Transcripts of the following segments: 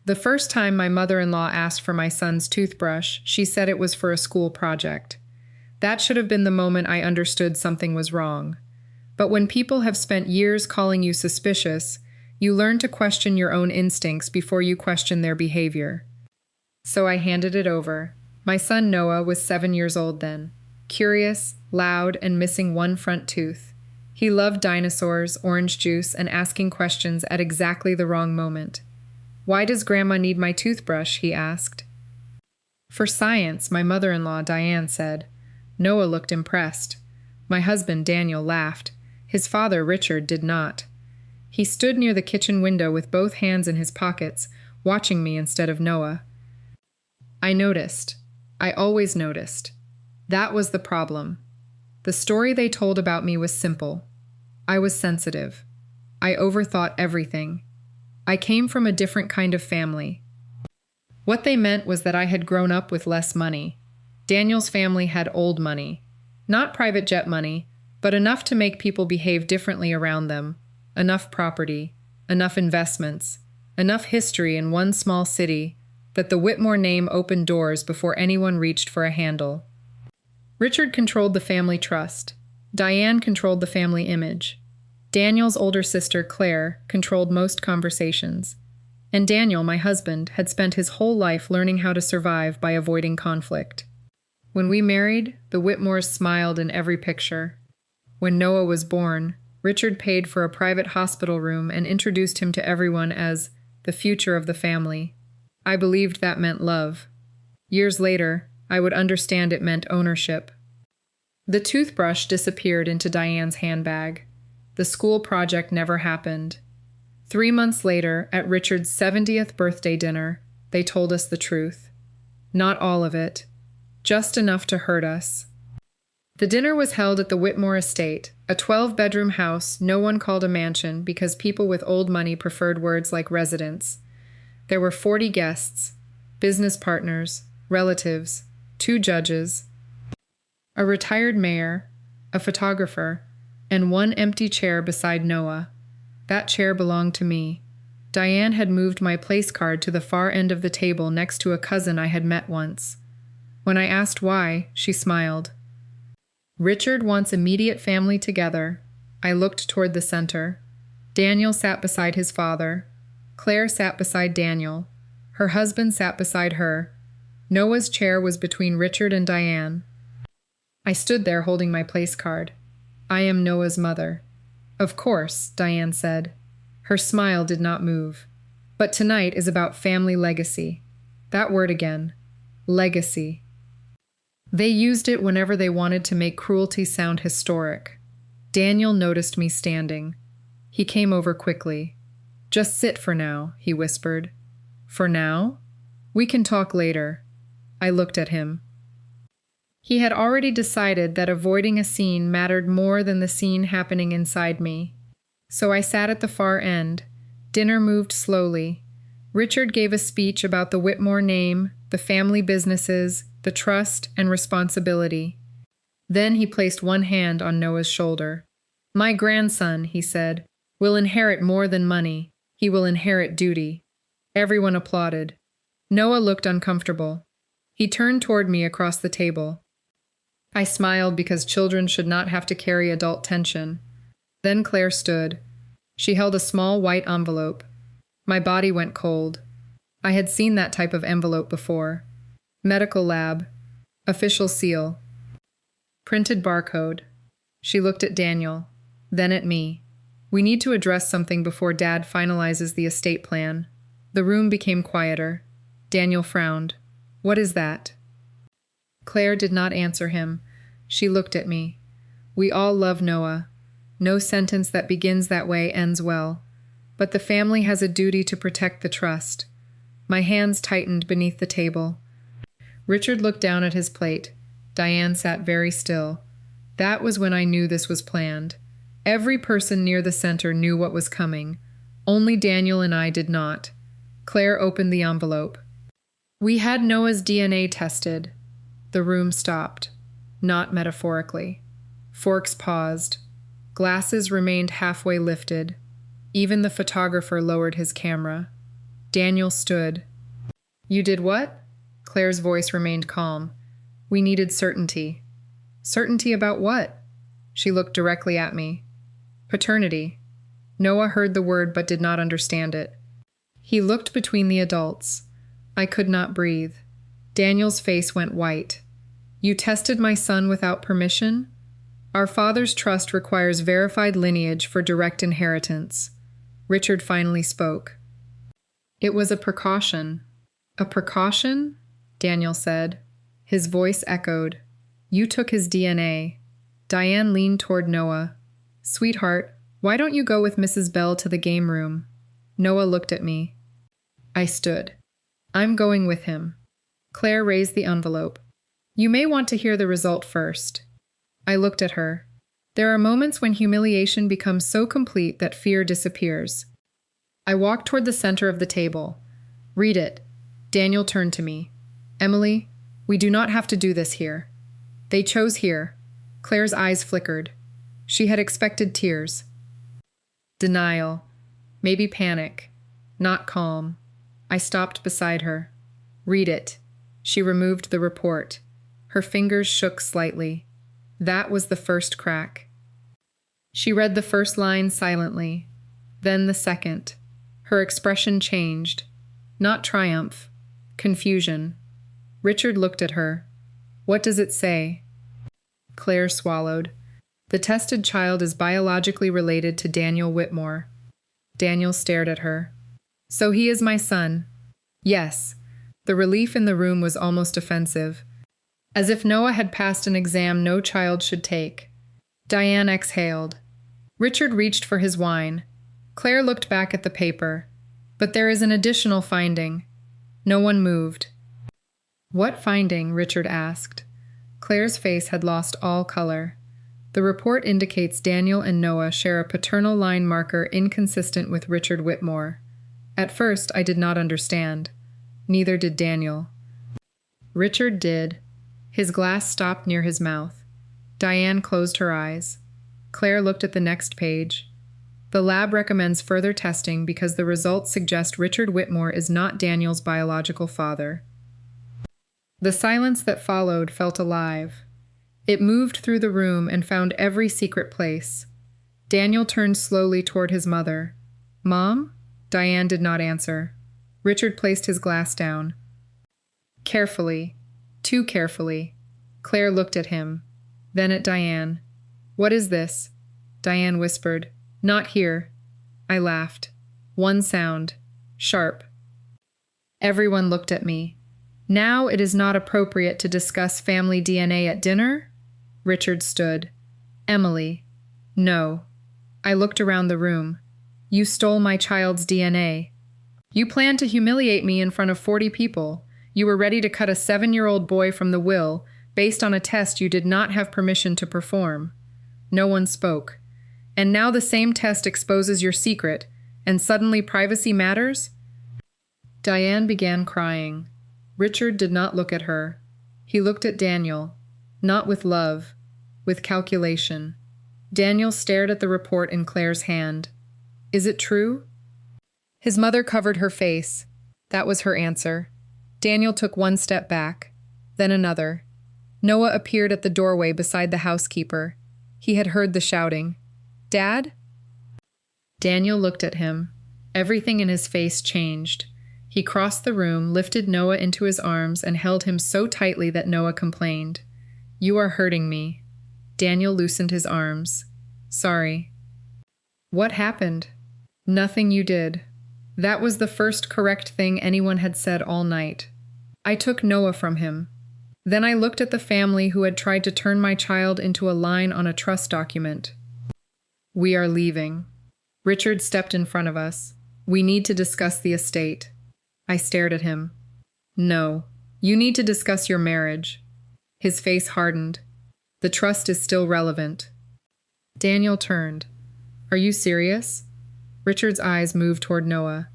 The first time my mother-in-law asked for my son's toothbrush, she said it was for a school project. That should have been the moment I understood something was wrong. But when people have spent years calling you suspicious, you learn to question your own instincts before you question their behavior. So I handed it over. My son Noah was 7 years old then, curious, loud, and missing one front tooth. He loved dinosaurs, orange juice, and asking questions at exactly the wrong moment. "Why does Grandma need my toothbrush?" he asked. "For science," my mother-in-law Diane said. Noah looked impressed. My husband Daniel laughed. His father Richard did not. He stood near the kitchen window with both hands in his pockets, watching me instead of Noah. I noticed. I always noticed. That was the problem. The story they told about me was simple. I was sensitive. I overthought everything. I came from a different kind of family. What they meant was that I had grown up with less money. Daniel's family had old money. Not private jet money, but enough to make people behave differently around them. Enough property, enough investments, enough history in one small city that the Whitmore name opened doors before anyone reached for a handle. Richard controlled the family trust. Diane controlled the family image. Daniel's older sister, Claire, controlled most conversations. And Daniel, my husband, had spent his whole life learning how to survive by avoiding conflict. When we married, the Whitmores smiled in every picture. When Noah was born, Richard paid for a private hospital room and introduced him to everyone as the future of the family. I believed that meant love. Years later, I would understand it meant ownership. The toothbrush disappeared into Diane's handbag. The school project never happened. 3 months later, at Richard's 70th birthday dinner, they told us the truth. Not all of it, just enough to hurt us. The dinner was held at the Whitmore estate, a 12-bedroom house no one called a mansion because people with old money preferred words like residence. There were 40 guests, business partners, relatives, 2 judges, a retired mayor, a photographer, and 1 empty chair beside Noah. That chair belonged to me. Diane had moved my place card to the far end of the table next to a cousin I had met once. When I asked why, she smiled. Richard wants immediate family together. I looked toward the center. Daniel sat beside his father. Claire sat beside Daniel. Her husband sat beside her. Noah's chair was between Richard and Diane. I stood there holding my place card. I am Noah's mother. Of course, Diane said. Her smile did not move. But tonight is about family legacy. That word again. Legacy. They used it whenever they wanted to make cruelty sound historic. Daniel noticed me standing. He came over quickly. "Just sit for now," he whispered. "For now? We can talk later." I looked at him. He had already decided that avoiding a scene mattered more than the scene happening inside me. So I sat at the far end. Dinner moved slowly. Richard gave a speech about the Whitmore name, the family businesses, the trust and responsibility. Then he placed one hand on Noah's shoulder. "My grandson," he said, "will inherit more than money. He will inherit duty." Everyone applauded. Noah looked uncomfortable. He turned toward me across the table. I smiled because children should not have to carry adult tension. Then Claire stood. She held a small white envelope. My body went cold. I had seen that type of envelope before. Medical lab. Official seal. Printed barcode. She looked at Daniel, then at me. "We need to address something before Dad finalizes the estate plan." The room became quieter. Daniel frowned. "What is that?" Claire did not answer him. She looked at me. We all love Noah. No sentence that begins that way ends well. But the family has a duty to protect the trust. My hands tightened beneath the table. Richard looked down at his plate. Diane sat very still. That was when I knew this was planned. Every person near the center knew what was coming. Only Daniel and I did not. Claire opened the envelope. "We had Noah's DNA tested." The room stopped. Not metaphorically. Forks paused. Glasses remained halfway lifted. Even the photographer lowered his camera. Daniel stood. You did what? Claire's voice remained calm. We needed certainty. Certainty about what? She looked directly at me. Paternity. Noah heard the word but did not understand it. He looked between the adults. I could not breathe. Daniel's face went white. You tested my son without permission? Our father's trust requires verified lineage for direct inheritance. Richard finally spoke. It was a precaution. A precaution? Daniel said. His voice echoed. You took his DNA. Diane leaned toward Noah. Sweetheart, why don't you go with Mrs. Bell to the game room? Noah looked at me. I stood. I'm going with him. Claire raised the envelope. You may want to hear the result first. I looked at her. There are moments when humiliation becomes so complete that fear disappears. I walked toward the center of the table. Read it. Daniel turned to me. Emily, we do not have to do this here. They chose here. Claire's eyes flickered. She had expected tears. Denial. Maybe panic. Not calm. I stopped beside her. Read it. She removed the report. Her fingers shook slightly. That was the first crack. She read the first line silently, then the second. Her expression changed. Not triumph. Confusion. Richard looked at her. What does it say? Claire swallowed. The tested child is biologically related to Daniel Whitmore. Daniel stared at her. So he is my son. Yes. The relief in the room was almost offensive. As if Noah had passed an exam no child should take. Diane exhaled. Richard reached for his wine. Claire looked back at the paper. But there is an additional finding. No one moved. What finding? Richard asked. Claire's face had lost all color. The report indicates Daniel and Noah share a paternal line marker inconsistent with Richard Whitmore. At first, I did not understand. Neither did Daniel. Richard did. His glass stopped near his mouth. Diane closed her eyes. Claire looked at the next page. The lab recommends further testing because the results suggest Richard Whitmore is not Daniel's biological father. The silence that followed felt alive. It moved through the room and found every secret place. Daniel turned slowly toward his mother. Mom? Diane did not answer. Richard placed his glass down. Carefully. Too carefully. Claire looked at him. Then at Diane. What is this? Diane whispered. Not here. I laughed. One sound. Sharp. Everyone looked at me. Now it is not appropriate to discuss family DNA at dinner? Richard stood. Emily. No. I looked around the room. You stole my child's DNA. You planned to humiliate me in front of 40 people. You were ready to cut a 7-year-old boy from the will based on a test you did not have permission to perform. No one spoke. And now the same test exposes your secret, and suddenly privacy matters? Diane began crying. Richard did not look at her. He looked at Daniel, not with love, with calculation. Daniel stared at the report in Claire's hand. Is it true? His mother covered her face. That was her answer. Daniel took one step back, then another. Noah appeared at the doorway beside the housekeeper. He had heard the shouting. Dad? Daniel looked at him. Everything in his face changed. He crossed the room, lifted Noah into his arms, and held him so tightly that Noah complained. You are hurting me. Daniel loosened his arms. Sorry. What happened? Nothing you did. That was the first correct thing anyone had said all night. I took Noah from him. Then I looked at the family who had tried to turn my child into a line on a trust document. We are leaving. Richard stepped in front of us. We need to discuss the estate. I stared at him. No, you need to discuss your marriage. His face hardened. The trust is still relevant. Daniel turned. Are you serious? Richard's eyes moved toward Noah.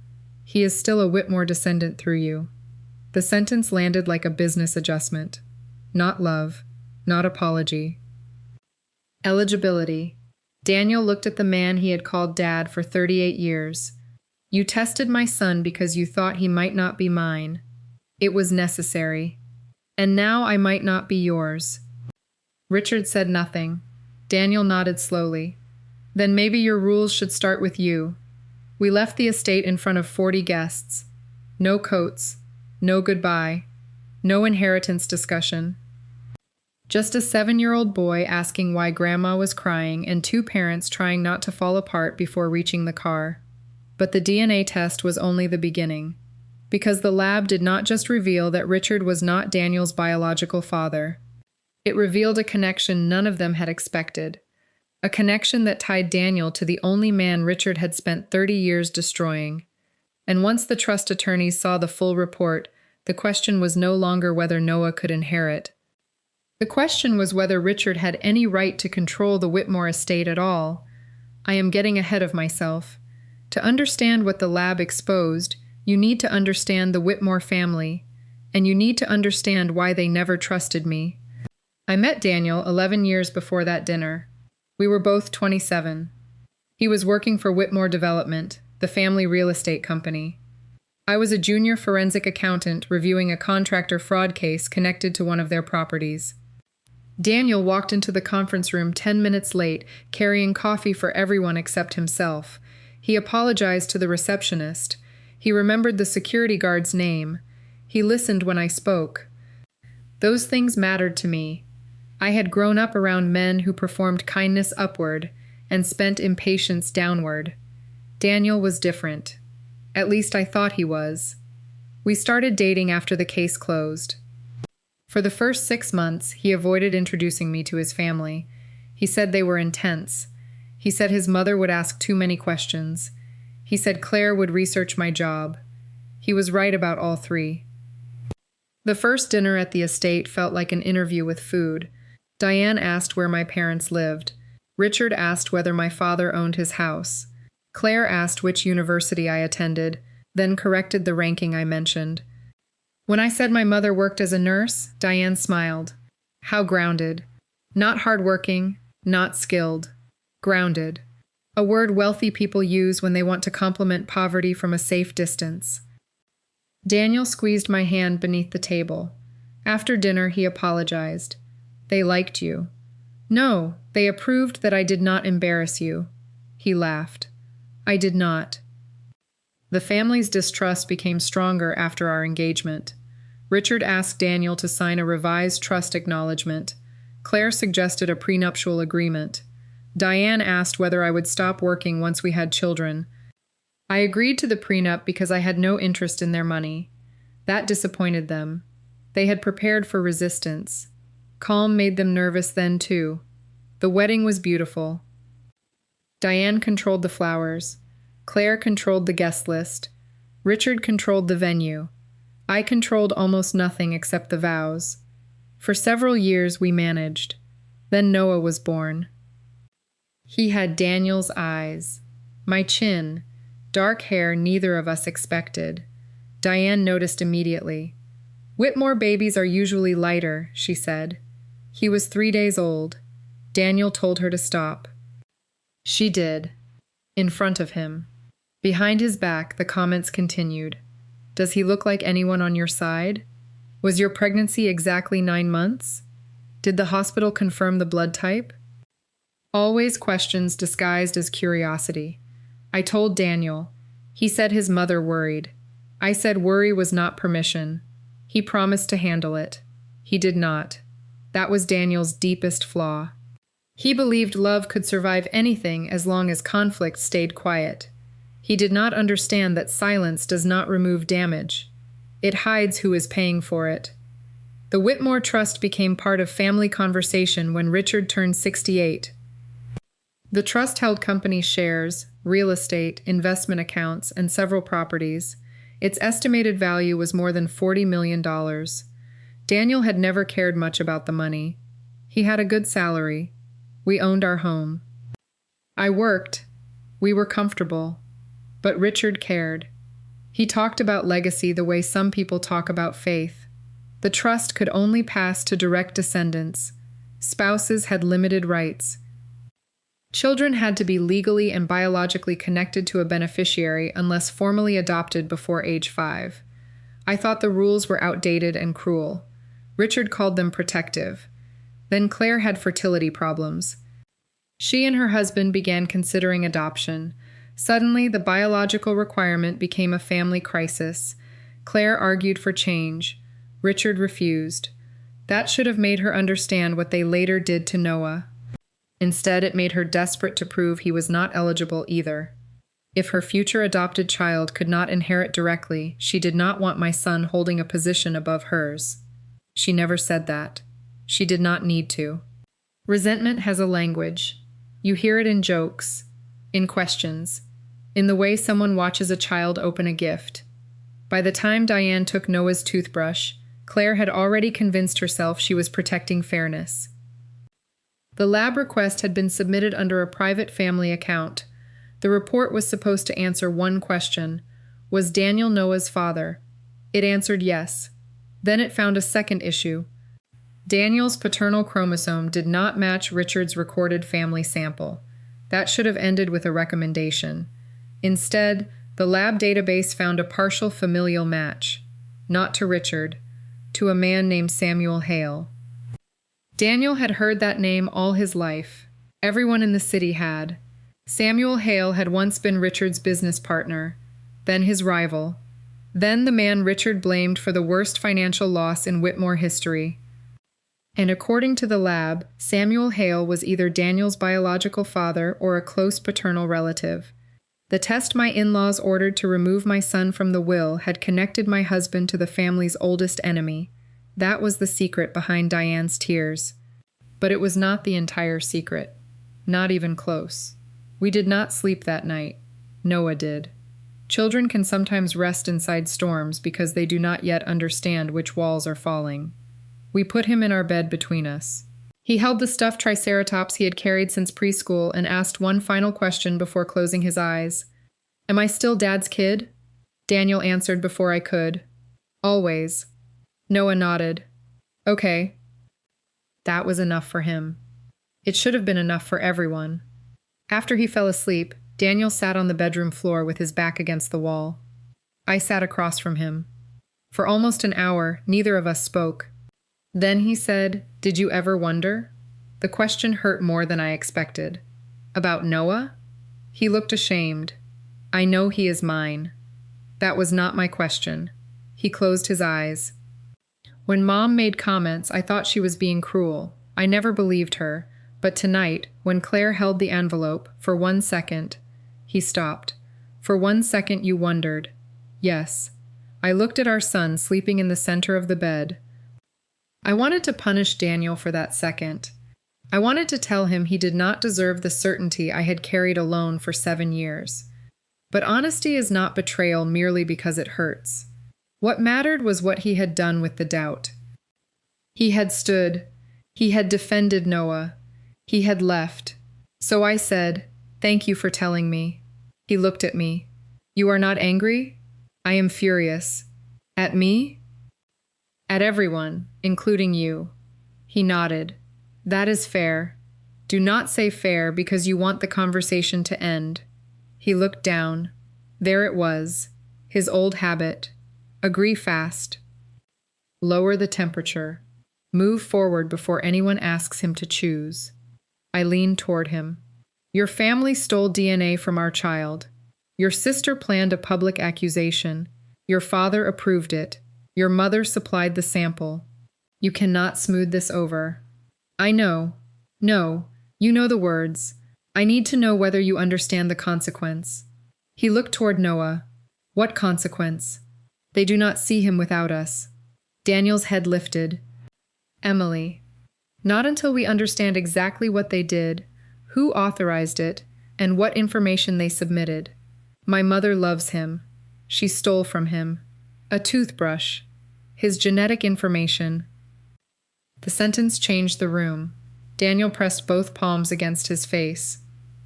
He is still a Whitmore descendant through you. The sentence landed like a business adjustment. Not love, not apology. Eligibility. Daniel looked at the man he had called Dad for 38 years. You tested my son because you thought he might not be mine. It was necessary. And now I might not be yours." Richard said nothing. Daniel nodded slowly. "Then maybe your rules should start with you." We left the estate in front of 40 guests. No coats, no goodbye, no inheritance discussion. Just a 7-year-old boy asking why Grandma was crying and 2 parents trying not to fall apart before reaching the car. But the DNA test was only the beginning, because the lab did not just reveal that Richard was not Daniel's biological father. It revealed a connection none of them had expected, a connection that tied Daniel to the only man Richard had spent 30 years destroying. And once the trust attorneys saw the full report, the question was no longer whether Noah could inherit. The question was whether Richard had any right to control the Whitmore estate at all. I am getting ahead of myself. To understand what the lab exposed, you need to understand the Whitmore family, and you need to understand why they never trusted me. I met Daniel 11 years before that dinner. We were both 27. He was working for Whitmore Development, the family real estate company. I was a junior forensic accountant reviewing a contractor fraud case connected to one of their properties. Daniel walked into the conference room 10 minutes late, carrying coffee for everyone except himself. He apologized to the receptionist. He remembered the security guard's name. He listened when I spoke. Those things mattered to me. I had grown up around men who performed kindness upward and spent impatience downward. Daniel was different. At least I thought he was. We started dating after the case closed. For the first 6 months, he avoided introducing me to his family. He said they were intense. He said his mother would ask too many questions. He said Claire would research my job. He was right about all 3. The first dinner at the estate felt like an interview with food. Diane asked where my parents lived. Richard asked whether my father owned his house. Claire asked which university I attended, then corrected the ranking I mentioned. When I said my mother worked as a nurse, Diane smiled. How grounded. Not hardworking, not skilled. Grounded. A word wealthy people use when they want to compliment poverty from a safe distance. Daniel squeezed my hand beneath the table. After dinner, he apologized. They liked you. No, they approved that I did not embarrass you. He laughed. I did not. The family's distrust became stronger after our engagement. Richard asked Daniel to sign a revised trust acknowledgement. Claire suggested a prenuptial agreement. Diane asked whether I would stop working once we had children. I agreed to the prenup because I had no interest in their money. That disappointed them. They had prepared for resistance. Calm made them nervous then, too. The wedding was beautiful. Diane controlled the flowers. Claire controlled the guest list. Richard controlled the venue. I controlled almost nothing except the vows. For several years we managed. Then Noah was born. He had Daniel's eyes. My chin. Dark hair neither of us expected. Diane noticed immediately. Whitmore babies are usually lighter, she said. He was 3 days old. Daniel told her to stop. She did. In front of him. Behind his back, the comments continued. Does he look like anyone on your side? Was your pregnancy exactly 9 months? Did the hospital confirm the blood type? Always questions disguised as curiosity. I told Daniel. He said his mother worried. I said worry was not permission. He promised to handle it. He did not. That was Daniel's deepest flaw. He believed love could survive anything as long as conflict stayed quiet. He did not understand that silence does not remove damage. It hides who is paying for it. The Whitmore Trust became part of family conversation when Richard turned 68. The trust held company shares, real estate, investment accounts, and several properties. Its estimated value was more than $40 million. Daniel had never cared much about the money. He had a good salary. We owned our home. I worked. We were comfortable. But Richard cared. He talked about legacy the way some people talk about faith. The trust could only pass to direct descendants. Spouses had limited rights. Children had to be legally and biologically connected to a beneficiary unless formally adopted before age 5. I thought the rules were outdated and cruel. Richard called them protective. Then Claire had fertility problems. She and her husband began considering adoption. Suddenly, the biological requirement became a family crisis. Claire argued for change. Richard refused. That should have made her understand what they later did to Noah. Instead, it made her desperate to prove he was not eligible either. If her future adopted child could not inherit directly, she did not want my son holding a position above hers. She never said that. She did not need to. Resentment has a language. You hear it in jokes, in questions, in the way someone watches a child open a gift. By the time Diane took Noah's toothbrush, Claire had already convinced herself she was protecting fairness. The lab request had been submitted under a private family account. The report was supposed to answer one question: was Daniel Noah's father? It answered yes. Then it found a second issue. Daniel's paternal chromosome did not match Richard's recorded family sample. That should have ended with a recommendation. Instead, the lab database found a partial familial match. Not to Richard, to a man named Samuel Hale. Daniel had heard that name all his life. Everyone in the city had. Samuel Hale had once been Richard's business partner, then his rival, then the man Richard blamed for the worst financial loss in Whitmore history. And according to the lab, Samuel Hale was either Daniel's biological father or a close paternal relative. The test my in-laws ordered to remove my son from the will had connected my husband to the family's oldest enemy. That was the secret behind Diane's tears. But it was not the entire secret. Not even close. We did not sleep that night. Noah did. Children can sometimes rest inside storms because they do not yet understand which walls are falling. We put him in our bed between us. He held the stuffed triceratops he had carried since preschool and asked one final question before closing his eyes. "Am I still Dad's kid?" Daniel answered before I could. "Always." Noah nodded. "Okay." That was enough for him. It should have been enough for everyone. After he fell asleep, Daniel sat on the bedroom floor with his back against the wall. I sat across from him. For almost an hour, neither of us spoke. Then he said, "Did you ever wonder?" The question hurt more than I expected. "About Noah?" He looked ashamed. "I know he is mine." That was not my question. He closed his eyes. When Mom made comments, I thought she was being cruel. I never believed her. But tonight, when Claire held the envelope, for 1 second, he stopped. For 1 second you wondered. Yes. I looked at our son sleeping in the center of the bed. I wanted to punish Daniel for that second. I wanted to tell him he did not deserve the certainty I had carried alone for 7 years. But honesty is not betrayal merely because it hurts. What mattered was what he had done with the doubt. He had stood. He had defended Noah. He had left. So I said, "Thank you for telling me." He looked at me. "You are not angry?" "I am furious." "At me?" "At everyone, including you." He nodded. "That is fair. Do not say fair because you want the conversation to end." He looked down. There it was. His old habit. Agree fast. Lower the temperature. Move forward before anyone asks him to choose. I leaned toward him. "Your family stole DNA from our child. Your sister planned a public accusation. Your father approved it. Your mother supplied the sample. You cannot smooth this over." "I know. No, you know the words. I need to know whether you understand the consequence." He looked toward Noah. "What consequence?" "They do not see him without us." Daniel's head lifted. "Emily. Not until we understand exactly what they did, who authorized it, and what information they submitted. My mother loves him. She stole from him. A toothbrush. His genetic information." The sentence changed the room. Daniel pressed both palms against his face.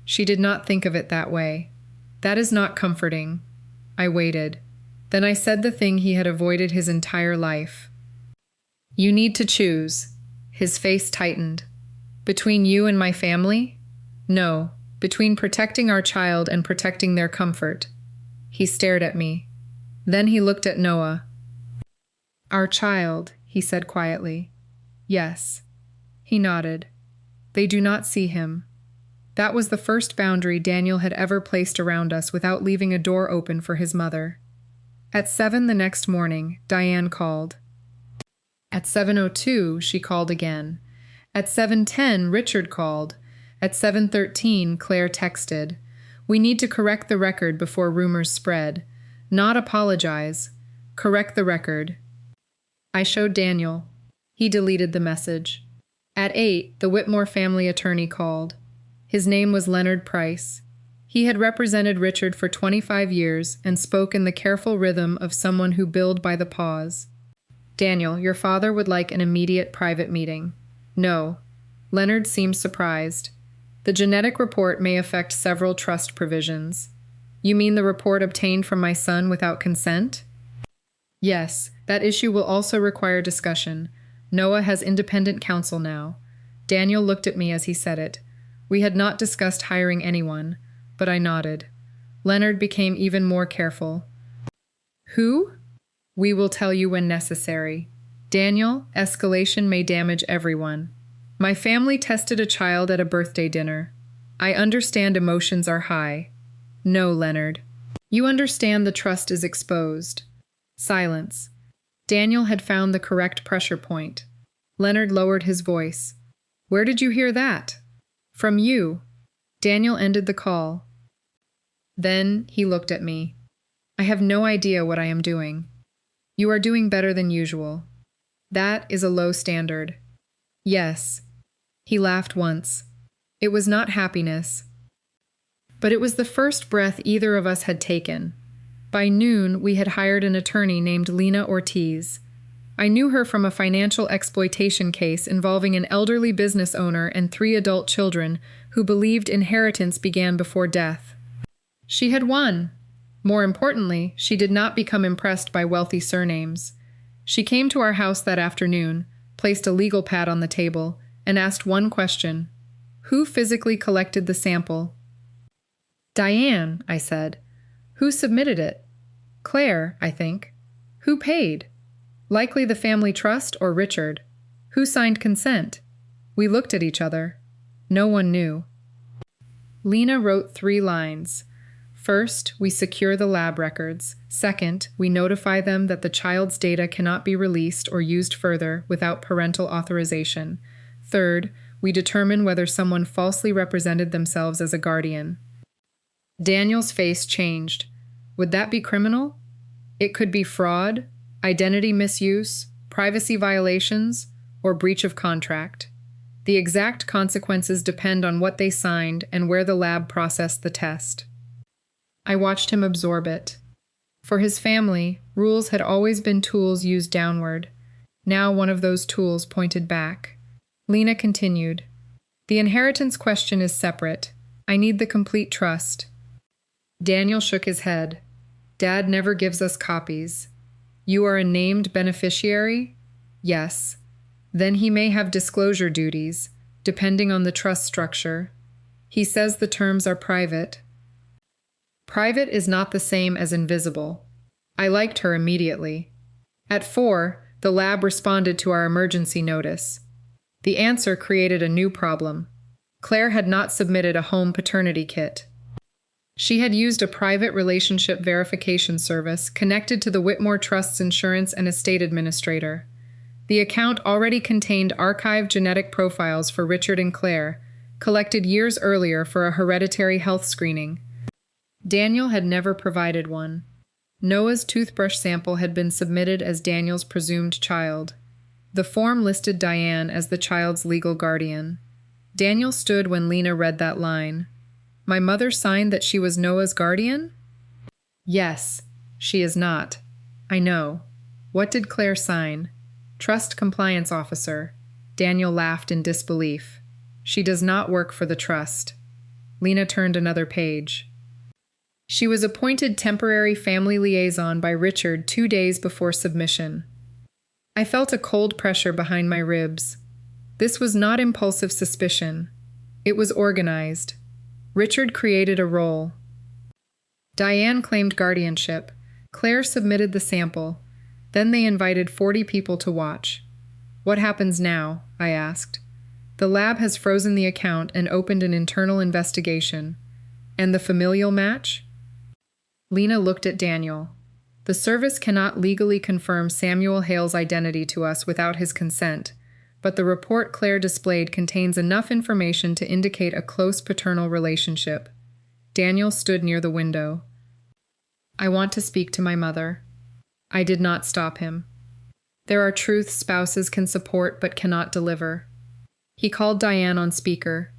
"She did not think of it that way. That is not comforting." I waited. Then I said the thing he had avoided his entire life. "You need to choose." His face tightened. "Between you and my family?" "No, between protecting our child and protecting their comfort. He stared at me. Then he looked at Noah. Our child, he said quietly. Yes. He nodded. They do not see him. That was the first boundary Daniel had ever placed around us without leaving a door open for his mother. At 7 the next morning, Diane called. At 7:02, she called again. At 7:10, Richard called. At 7:13, Claire texted. We need to correct the record before rumors spread. Not apologize. Correct the record. I showed Daniel. He deleted the message. At 8, the Whitmore family attorney called. His name was Leonard Price. He had represented Richard for 25 years and spoke in the careful rhythm of someone who billed by the pause. Daniel, your father would like an immediate private meeting. No. Leonard seemed surprised. The genetic report may affect several trust provisions. You mean the report obtained from my son without consent? Yes, that issue will also require discussion. Noah has independent counsel now. Daniel looked at me as he said it. We had not discussed hiring anyone, but I nodded. Leonard became even more careful. Who? We will tell you when necessary. Daniel, escalation may damage everyone. My family tested a child at a birthday dinner. I understand emotions are high. No, Leonard. You understand the trust is exposed. Silence. Daniel had found the correct pressure point. Leonard lowered his voice. Where did you hear that? From you. Daniel ended the call. Then he looked at me. I have no idea what I am doing. You are doing better than usual. That is a low standard. Yes. He laughed once. It was not happiness. But it was the first breath either of us had taken. By noon, we had hired an attorney named Lena Ortiz. I knew her from a financial exploitation case involving an elderly business owner and 3 adult children who believed inheritance began before death. She had won. More importantly, she did not become impressed by wealthy surnames. She came to our house that afternoon, placed a legal pad on the table, and asked one question. Who physically collected the sample? Diane, I said. Who submitted it? Claire, I think. Who paid? Likely the family trust or Richard. Who signed consent? We looked at each other. No one knew. Lena wrote 3 lines. First, we secure the lab records. Second, we notify them that the child's data cannot be released or used further without parental authorization. Third, we determine whether someone falsely represented themselves as a guardian. Daniel's face changed. Would that be criminal? It could be fraud, identity misuse, privacy violations, or breach of contract. The exact consequences depend on what they signed and where the lab processed the test. I watched him absorb it. For his family, rules had always been tools used downward. Now one of those tools pointed back. Lena continued. The inheritance question is separate. I need the complete trust. Daniel shook his head. Dad never gives us copies. You are a named beneficiary? Yes. Then he may have disclosure duties, depending on the trust structure. He says the terms are private. Private is not the same as invisible. I liked her immediately. At 4, the lab responded to our emergency notice. The answer created a new problem. Claire had not submitted a home paternity kit. She had used a private relationship verification service connected to the Whitmore Trust's insurance and estate administrator. The account already contained archived genetic profiles for Richard and Claire, collected years earlier for a hereditary health screening. Daniel had never provided one. Noah's toothbrush sample had been submitted as Daniel's presumed child. The form listed Diane as the child's legal guardian. Daniel stood when Lena read that line. My mother signed that she was Noah's guardian? Yes, she is not. I know. What did Claire sign? Trust compliance officer. Daniel laughed in disbelief. She does not work for the trust. Lena turned another page. She was appointed temporary family liaison by Richard 2 days before submission. I felt a cold pressure behind my ribs. This was not impulsive suspicion. It was organized. Richard created a role. Diane claimed guardianship. Claire submitted the sample. Then they invited 40 people to watch. What happens now? I asked. The lab has frozen the account and opened an internal investigation. And the familial match? Lena looked at Daniel. The service cannot legally confirm Samuel Hale's identity to us without his consent, but the report Claire displayed contains enough information to indicate a close paternal relationship. Daniel stood near the window. I want to speak to my mother. I did not stop him. There are truths spouses can support but cannot deliver. He called Diane on speaker.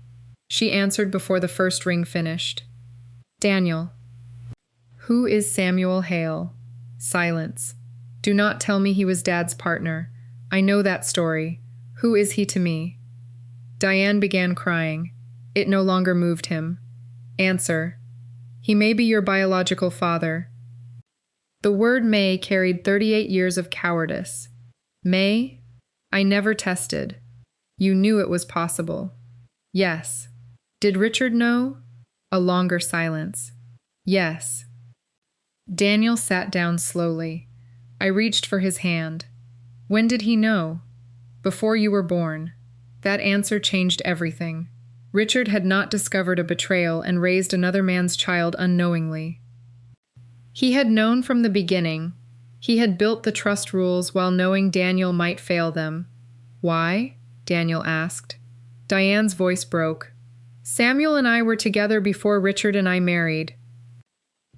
She answered before the first ring finished. Daniel. Who is Samuel Hale? Silence. Do not tell me he was Dad's partner. I know that story. Who is he to me? Diane began crying. It no longer moved him. Answer. He may be your biological father. The word may carried 38 years of cowardice. May? I never tested. You knew it was possible. Yes. Did Richard know? A longer silence. Yes. Daniel sat down slowly. I reached for his hand. When did he know? Before you were born. That answer changed everything. Richard had not discovered a betrayal and raised another man's child unknowingly. He had known from the beginning. He had built the trust rules while knowing Daniel might fail them. Why? Daniel asked. Diane's voice broke. Samuel and I were together before Richard and I married.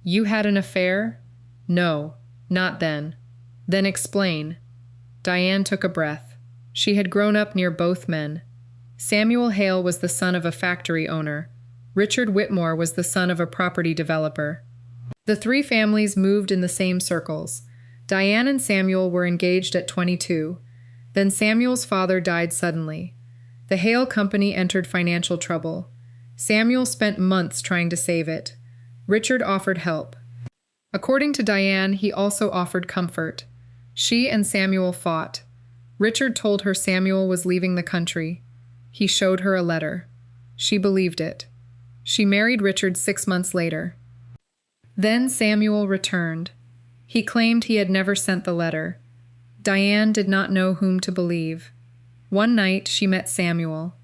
You had an affair? No, not then. Then explain. Diane took a breath. She had grown up near both men. Samuel Hale was the son of a factory owner. Richard Whitmore was the son of a property developer. The three families moved in the same circles. Diane and Samuel were engaged at 22. Then Samuel's father died suddenly. The Hale company entered financial trouble. Samuel spent months trying to save it. Richard offered help. According to Diane, he also offered comfort. She and Samuel fought. Richard told her Samuel was leaving the country. He showed her a letter. She believed it. She married Richard 6 months later. Then Samuel returned. He claimed he had never sent the letter. Diane did not know whom to believe. One night, she met Samuel.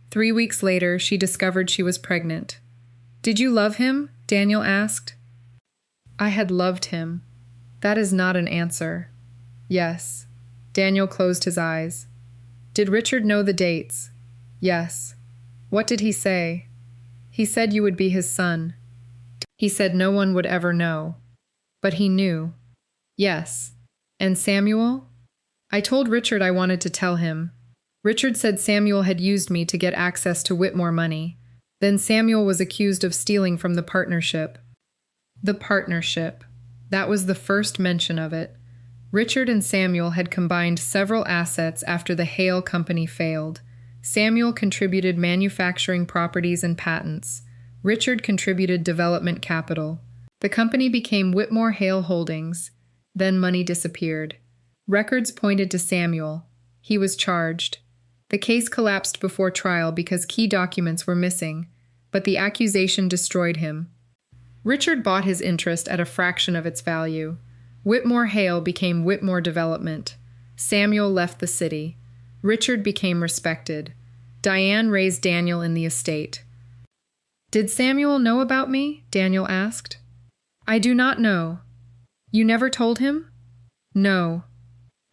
3 weeks later, she discovered she was pregnant. Did you love him? Daniel asked. I had loved him. That is not an answer. Yes. Daniel closed his eyes. Did Richard know the dates? Yes. What did he say? He said you would be his son. He said no one would ever know. But he knew. Yes. And Samuel? I told Richard I wanted to tell him. Richard said Samuel had used me to get access to Whitmore money. Then Samuel was accused of stealing from the partnership. The partnership. That was the first mention of it. Richard and Samuel had combined several assets after the Hale company failed. Samuel contributed manufacturing properties and patents. Richard contributed development capital. The company became Whitmore Hale Holdings. Then money disappeared. Records pointed to Samuel. He was charged. The case collapsed before trial because key documents were missing, but the accusation destroyed him. Richard bought his interest at a fraction of its value. Whitmore Hale became Whitmore Development. Samuel left the city. Richard became respected. Diane raised Daniel in the estate. Did Samuel know about me? Daniel asked. I do not know. You never told him? No.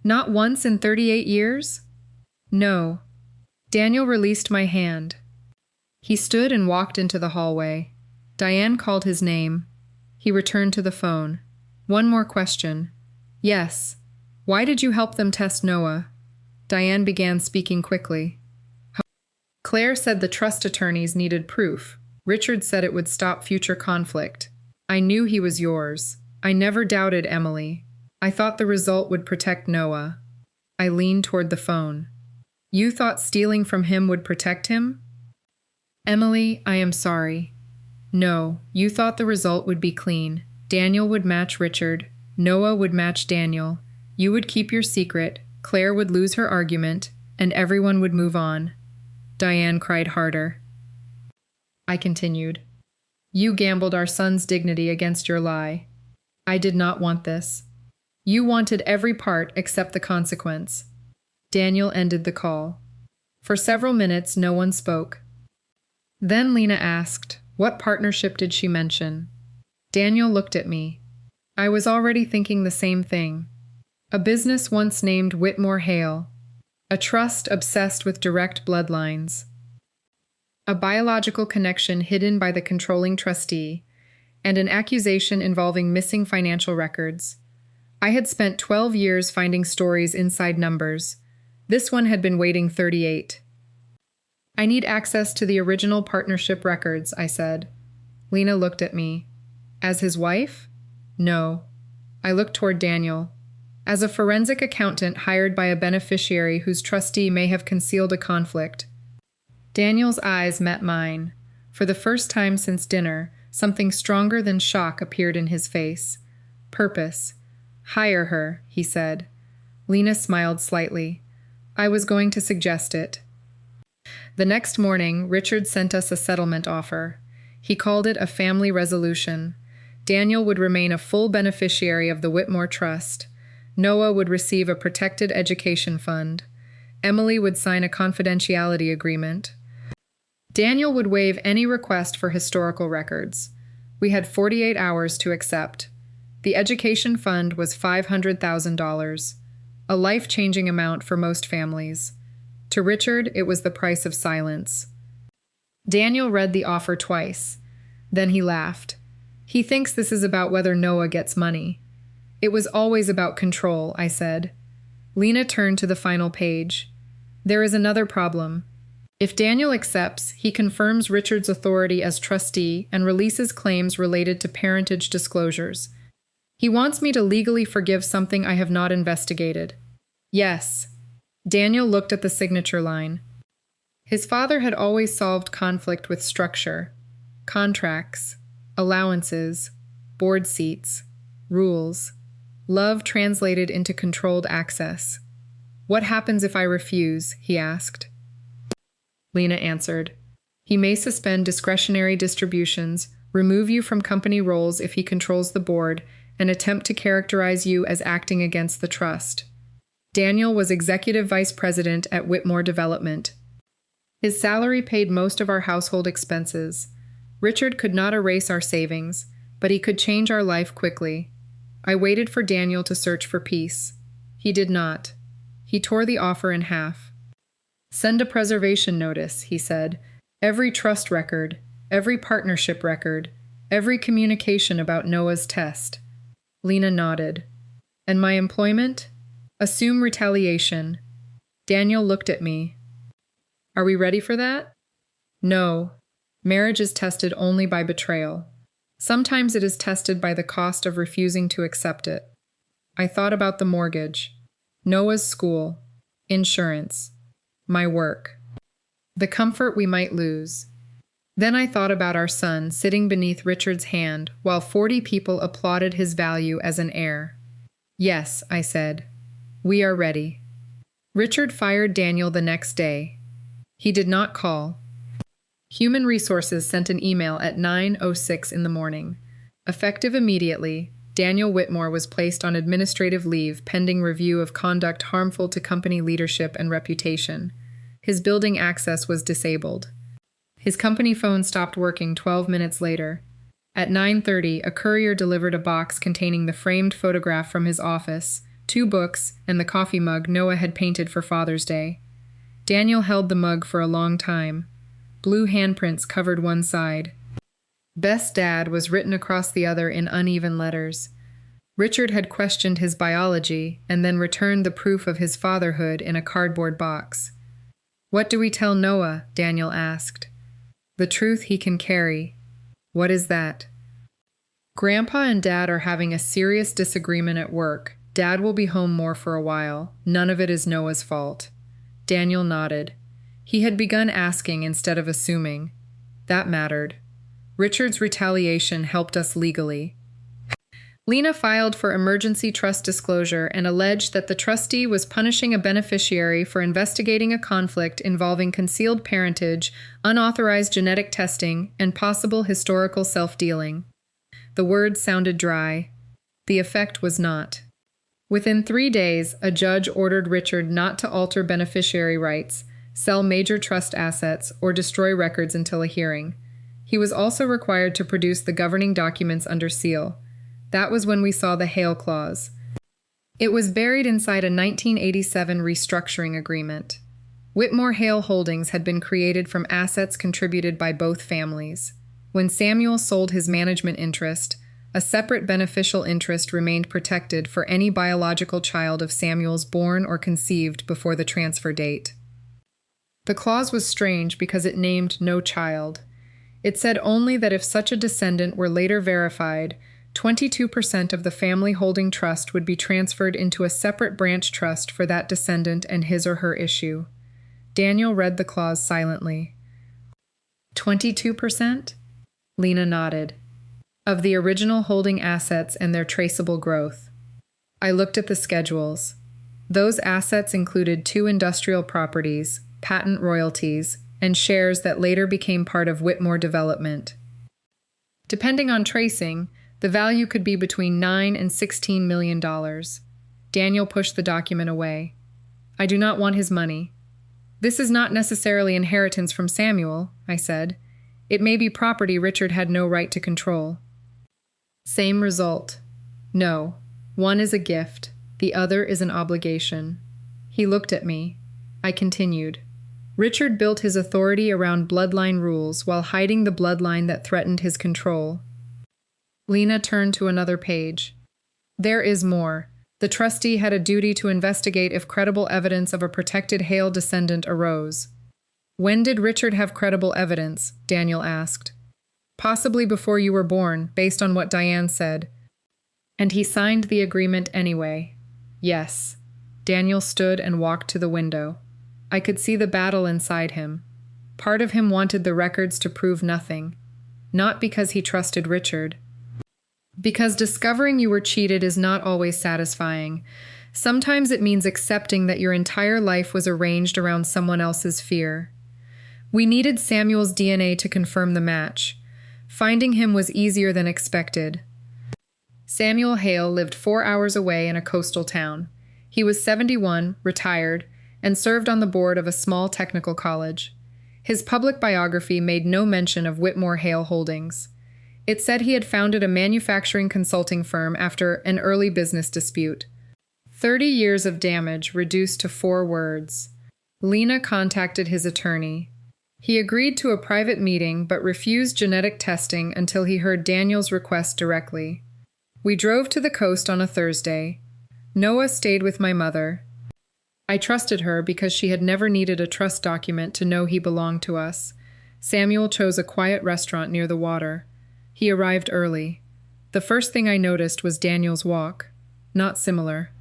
Not once in 38 years? No. Daniel released my hand. He stood and walked into the hallway. Diane called his name. He returned to the phone. One more question. Yes. Why did you help them test Noah? Diane began speaking quickly. Claire said the trust attorneys needed proof. Richard said it would stop future conflict. I knew he was yours. I never doubted Emily. I thought the result would protect Noah. I leaned toward the phone. You thought stealing from him would protect him? Emily, I am sorry. No, you thought the result would be clean. Daniel would match Richard. Noah would match Daniel. You would keep your secret. Claire would lose her argument, and everyone would move on. Diane cried harder. I continued. You gambled our son's dignity against your lie. I did not want this. You wanted every part except the consequence. Daniel ended the call. For several minutes, no one spoke. Then Lena asked, "What partnership did she mention?" Daniel looked at me. I was already thinking the same thing. A business once named Whitmore Hale. A trust obsessed with direct bloodlines. A biological connection hidden by the controlling trustee, and an accusation involving missing financial records. I had spent 12 years finding stories inside numbers. This one had been waiting 38. I need access to the original partnership records, I said. Lena looked at me. As his wife? No. I looked toward Daniel. As a forensic accountant hired by a beneficiary whose trustee may have concealed a conflict. Daniel's eyes met mine. For the first time since dinner, something stronger than shock appeared in his face. Purpose. Hire her, he said. Lena smiled slightly. I was going to suggest it. The next morning, Richard sent us a settlement offer. He called it a family resolution. Daniel would remain a full beneficiary of the Whitmore Trust. Noah would receive a protected education fund. Emily would sign a confidentiality agreement. Daniel would waive any request for historical records. We had 48 hours to accept. The education fund was $500,000, a life-changing amount for most families. To Richard, it was the price of silence. Daniel read the offer twice. Then he laughed. He thinks this is about whether Noah gets money. It was always about control, I said. Lena turned to the final page. There is another problem. If Daniel accepts, he confirms Richard's authority as trustee and releases claims related to parentage disclosures. He wants me to legally forgive something I have not investigated. Yes. Daniel looked at the signature line. His father had always solved conflict with structure, contracts, allowances, board seats, rules. Love translated into controlled access. What happens if I refuse? He asked. Lena answered. He may suspend discretionary distributions, remove you from company roles if he controls the board, and attempt to characterize you as acting against the trust. Daniel was executive vice president at Whitmore Development. His salary paid most of our household expenses. Richard could not erase our savings, but he could change our life quickly. I waited for Daniel to search for peace. He did not. He tore the offer in half. Send a preservation notice, he said. Every trust record, every partnership record, every communication about Noah's test. Lena nodded. And my employment? Assume retaliation. Daniel looked at me. Are we ready for that? No. Marriage is tested only by betrayal. Sometimes it is tested by the cost of refusing to accept it. I thought about the mortgage, Noah's school, insurance, my work, the comfort we might lose. Then I thought about our son sitting beneath Richard's hand while 40 people applauded his value as an heir. Yes, I said. We are ready. Richard fired Daniel the next day. He did not call. Human Resources sent an email at 9:06 in the morning. Effective immediately, Daniel Whitmore was placed on administrative leave pending review of conduct harmful to company leadership and reputation. His building access was disabled. His company phone stopped working 12 minutes later. At 9:30, a courier delivered a box containing the framed photograph from his office, 2 books, and the coffee mug Noah had painted for Father's Day. Daniel held the mug for a long time. Blue handprints covered one side. Best Dad was written across the other in uneven letters. Richard had questioned his biology and then returned the proof of his fatherhood in a cardboard box. What do we tell Noah? Daniel asked. The truth he can carry. What is that? Grandpa and Dad are having a serious disagreement at work. Dad will be home more for a while. None of it is Noah's fault. Daniel nodded. He had begun asking instead of assuming. That mattered. Richard's retaliation helped us legally. Lena filed for emergency trust disclosure and alleged that the trustee was punishing a beneficiary for investigating a conflict involving concealed parentage, unauthorized genetic testing, and possible historical self-dealing. The words sounded dry. The effect was not. Within 3 days, a judge ordered Richard not to alter beneficiary rights, sell major trust assets, or destroy records until a hearing. He was also required to produce the governing documents under seal. That was when we saw the Hale Clause. It was buried inside a 1987 restructuring agreement. Whitmore Hale Holdings had been created from assets contributed by both families. When Samuel sold his management interest, a separate beneficial interest remained protected for any biological child of Samuel's born or conceived before the transfer date. The clause was strange because it named no child. It said only that if such a descendant were later verified, 22% of the family holding trust would be transferred into a separate branch trust for that descendant and his or her issue. Daniel read the clause silently. 22%? Lena nodded. Of the original holding assets and their traceable growth. I looked at the schedules. Those assets included 2 industrial properties, patent royalties, and shares that later became part of Whitmore Development. Depending on tracing, the value could be between $9 and $16 million. Daniel pushed the document away. I do not want his money. This is not necessarily inheritance from Samuel, I said. It may be property Richard had no right to control. Same result. No, one is a gift, the other is an obligation. He looked at me. I continued. Richard built his authority around bloodline rules while hiding the bloodline that threatened his control. Lena turned to another page. There is more. The trustee had a duty to investigate if credible evidence of a protected Hale descendant arose. When did Richard have credible evidence? Daniel asked. Possibly before you were born, based on what Diane said. And he signed the agreement anyway. Yes. Daniel stood and walked to the window. I could see the battle inside him. Part of him wanted the records to prove nothing. Not because he trusted Richard. Because discovering you were cheated is not always satisfying. Sometimes it means accepting that your entire life was arranged around someone else's fear. We needed Samuel's DNA to confirm the match. Finding him was easier than expected. Samuel Hale lived 4 hours away in a coastal town. He was 71, retired, and served on the board of a small technical college. His public biography made no mention of Whitmore Hale Holdings. It said he had founded a manufacturing consulting firm after an early business dispute. 30 years of damage reduced to 4 words. Lena contacted his attorney. He agreed to a private meeting but refused genetic testing until he heard Daniel's request directly. We drove to the coast on a Thursday. Noah stayed with my mother. I trusted her because she had never needed a trust document to know he belonged to us. Samuel chose a quiet restaurant near the water. He arrived early. The first thing I noticed was Daniel's walk. Not similar.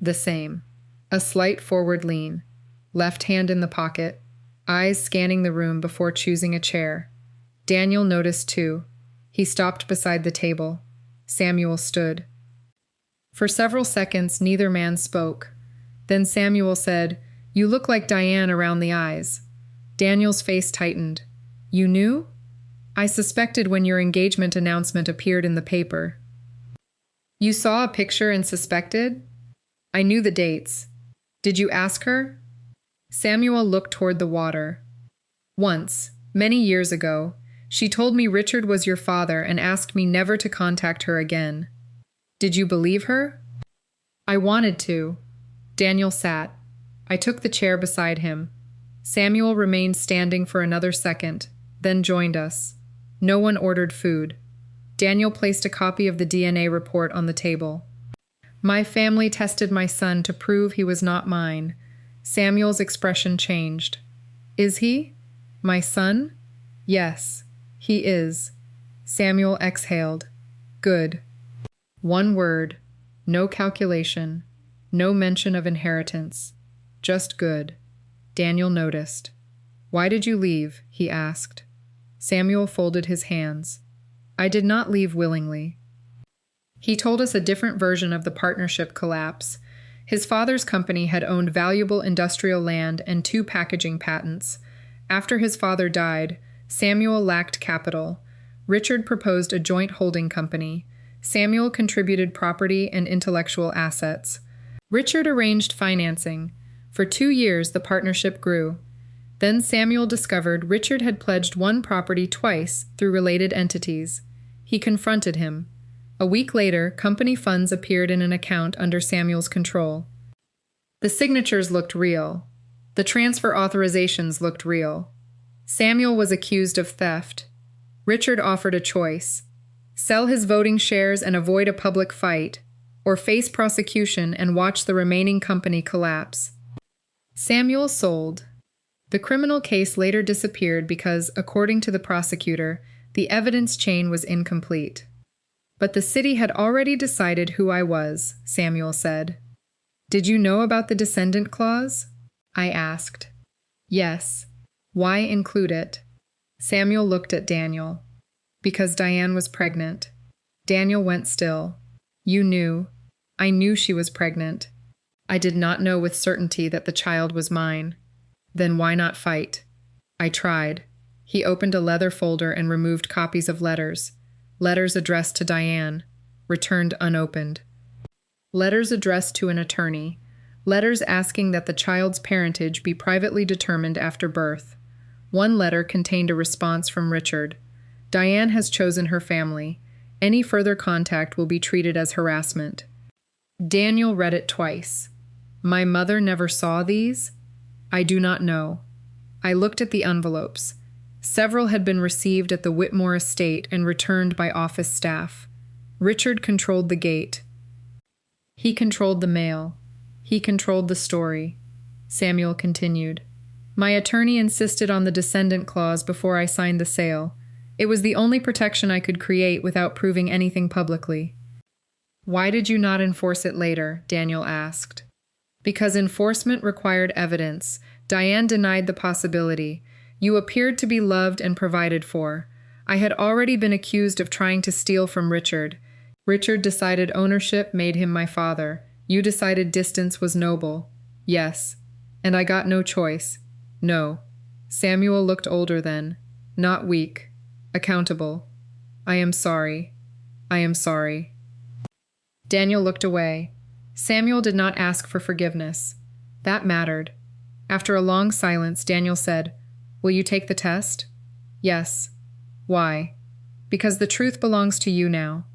The same. A slight forward lean. Left hand in the pocket. Eyes scanning the room before choosing a chair. Daniel noticed too. He stopped beside the table. Samuel stood. For several seconds, neither man spoke. Then Samuel said, "You look like Diane around the eyes." Daniel's face tightened. "You knew?" "I suspected when your engagement announcement appeared in the paper." "You saw a picture and suspected?" "I knew the dates." "Did you ask her?" Samuel looked toward the water. "Once, many years ago, she told me Richard was your father and asked me never to contact her again." "Did you believe her?" "I wanted to." Daniel sat. I took the chair beside him. Samuel remained standing for another second, then joined us. No one ordered food. Daniel placed a copy of the DNA report on the table. "My family tested my son to prove he was not mine." Samuel's expression changed. "Is he? My son?" "Yes, he is." Samuel exhaled. "Good." 1 word. No calculation. No mention of inheritance. Just good. Daniel noticed. "Why did you leave?" he asked. Samuel folded his hands. "I did not leave willingly." He told us a different version of the partnership collapse. His father's company had owned valuable industrial land and 2 packaging patents. After his father died, Samuel lacked capital. Richard proposed a joint holding company. Samuel contributed property and intellectual assets. Richard arranged financing. For 2 years, the partnership grew. Then Samuel discovered Richard had pledged one property twice through related entities. He confronted him. A week later, company funds appeared in an account under Samuel's control. The signatures looked real. The transfer authorizations looked real. Samuel was accused of theft. Richard offered a choice: sell his voting shares and avoid a public fight, or face prosecution and watch the remaining company collapse. Samuel sold. The criminal case later disappeared because, according to the prosecutor, the evidence chain was incomplete. But the city had already decided who I was, Samuel said. Did you know about the descendant clause? I asked. Yes. Why include it? Samuel looked at Daniel. Because Diane was pregnant. Daniel went still. You knew. I knew she was pregnant. I did not know with certainty that the child was mine. Then why not fight? I tried. He opened a leather folder and removed copies of letters. Letters addressed to Diane, returned unopened. Letters addressed to an attorney. Letters asking that the child's parentage be privately determined after birth. One letter contained a response from Richard. Diane has chosen her family. Any further contact will be treated as harassment. Daniel read it twice. My mother never saw these? I do not know. I looked at the envelopes. Several had been received at the Whitmore estate and returned by office staff. Richard controlled the gate. He controlled the mail. He controlled the story. Samuel continued. My attorney insisted on the descendant clause before I signed the sale. It was the only protection I could create without proving anything publicly. Why did you not enforce it later? Daniel asked. Because enforcement required evidence. Diane denied the possibility. You appeared to be loved and provided for. I had already been accused of trying to steal from Richard. Richard decided ownership made him my father. You decided distance was noble. Yes. And I got no choice. No. Samuel looked older then. Not weak. Accountable. I am sorry. I am sorry. Daniel looked away. Samuel did not ask for forgiveness. That mattered. After a long silence, Daniel said, Will you take the test? Yes. Why? Because the truth belongs to you now.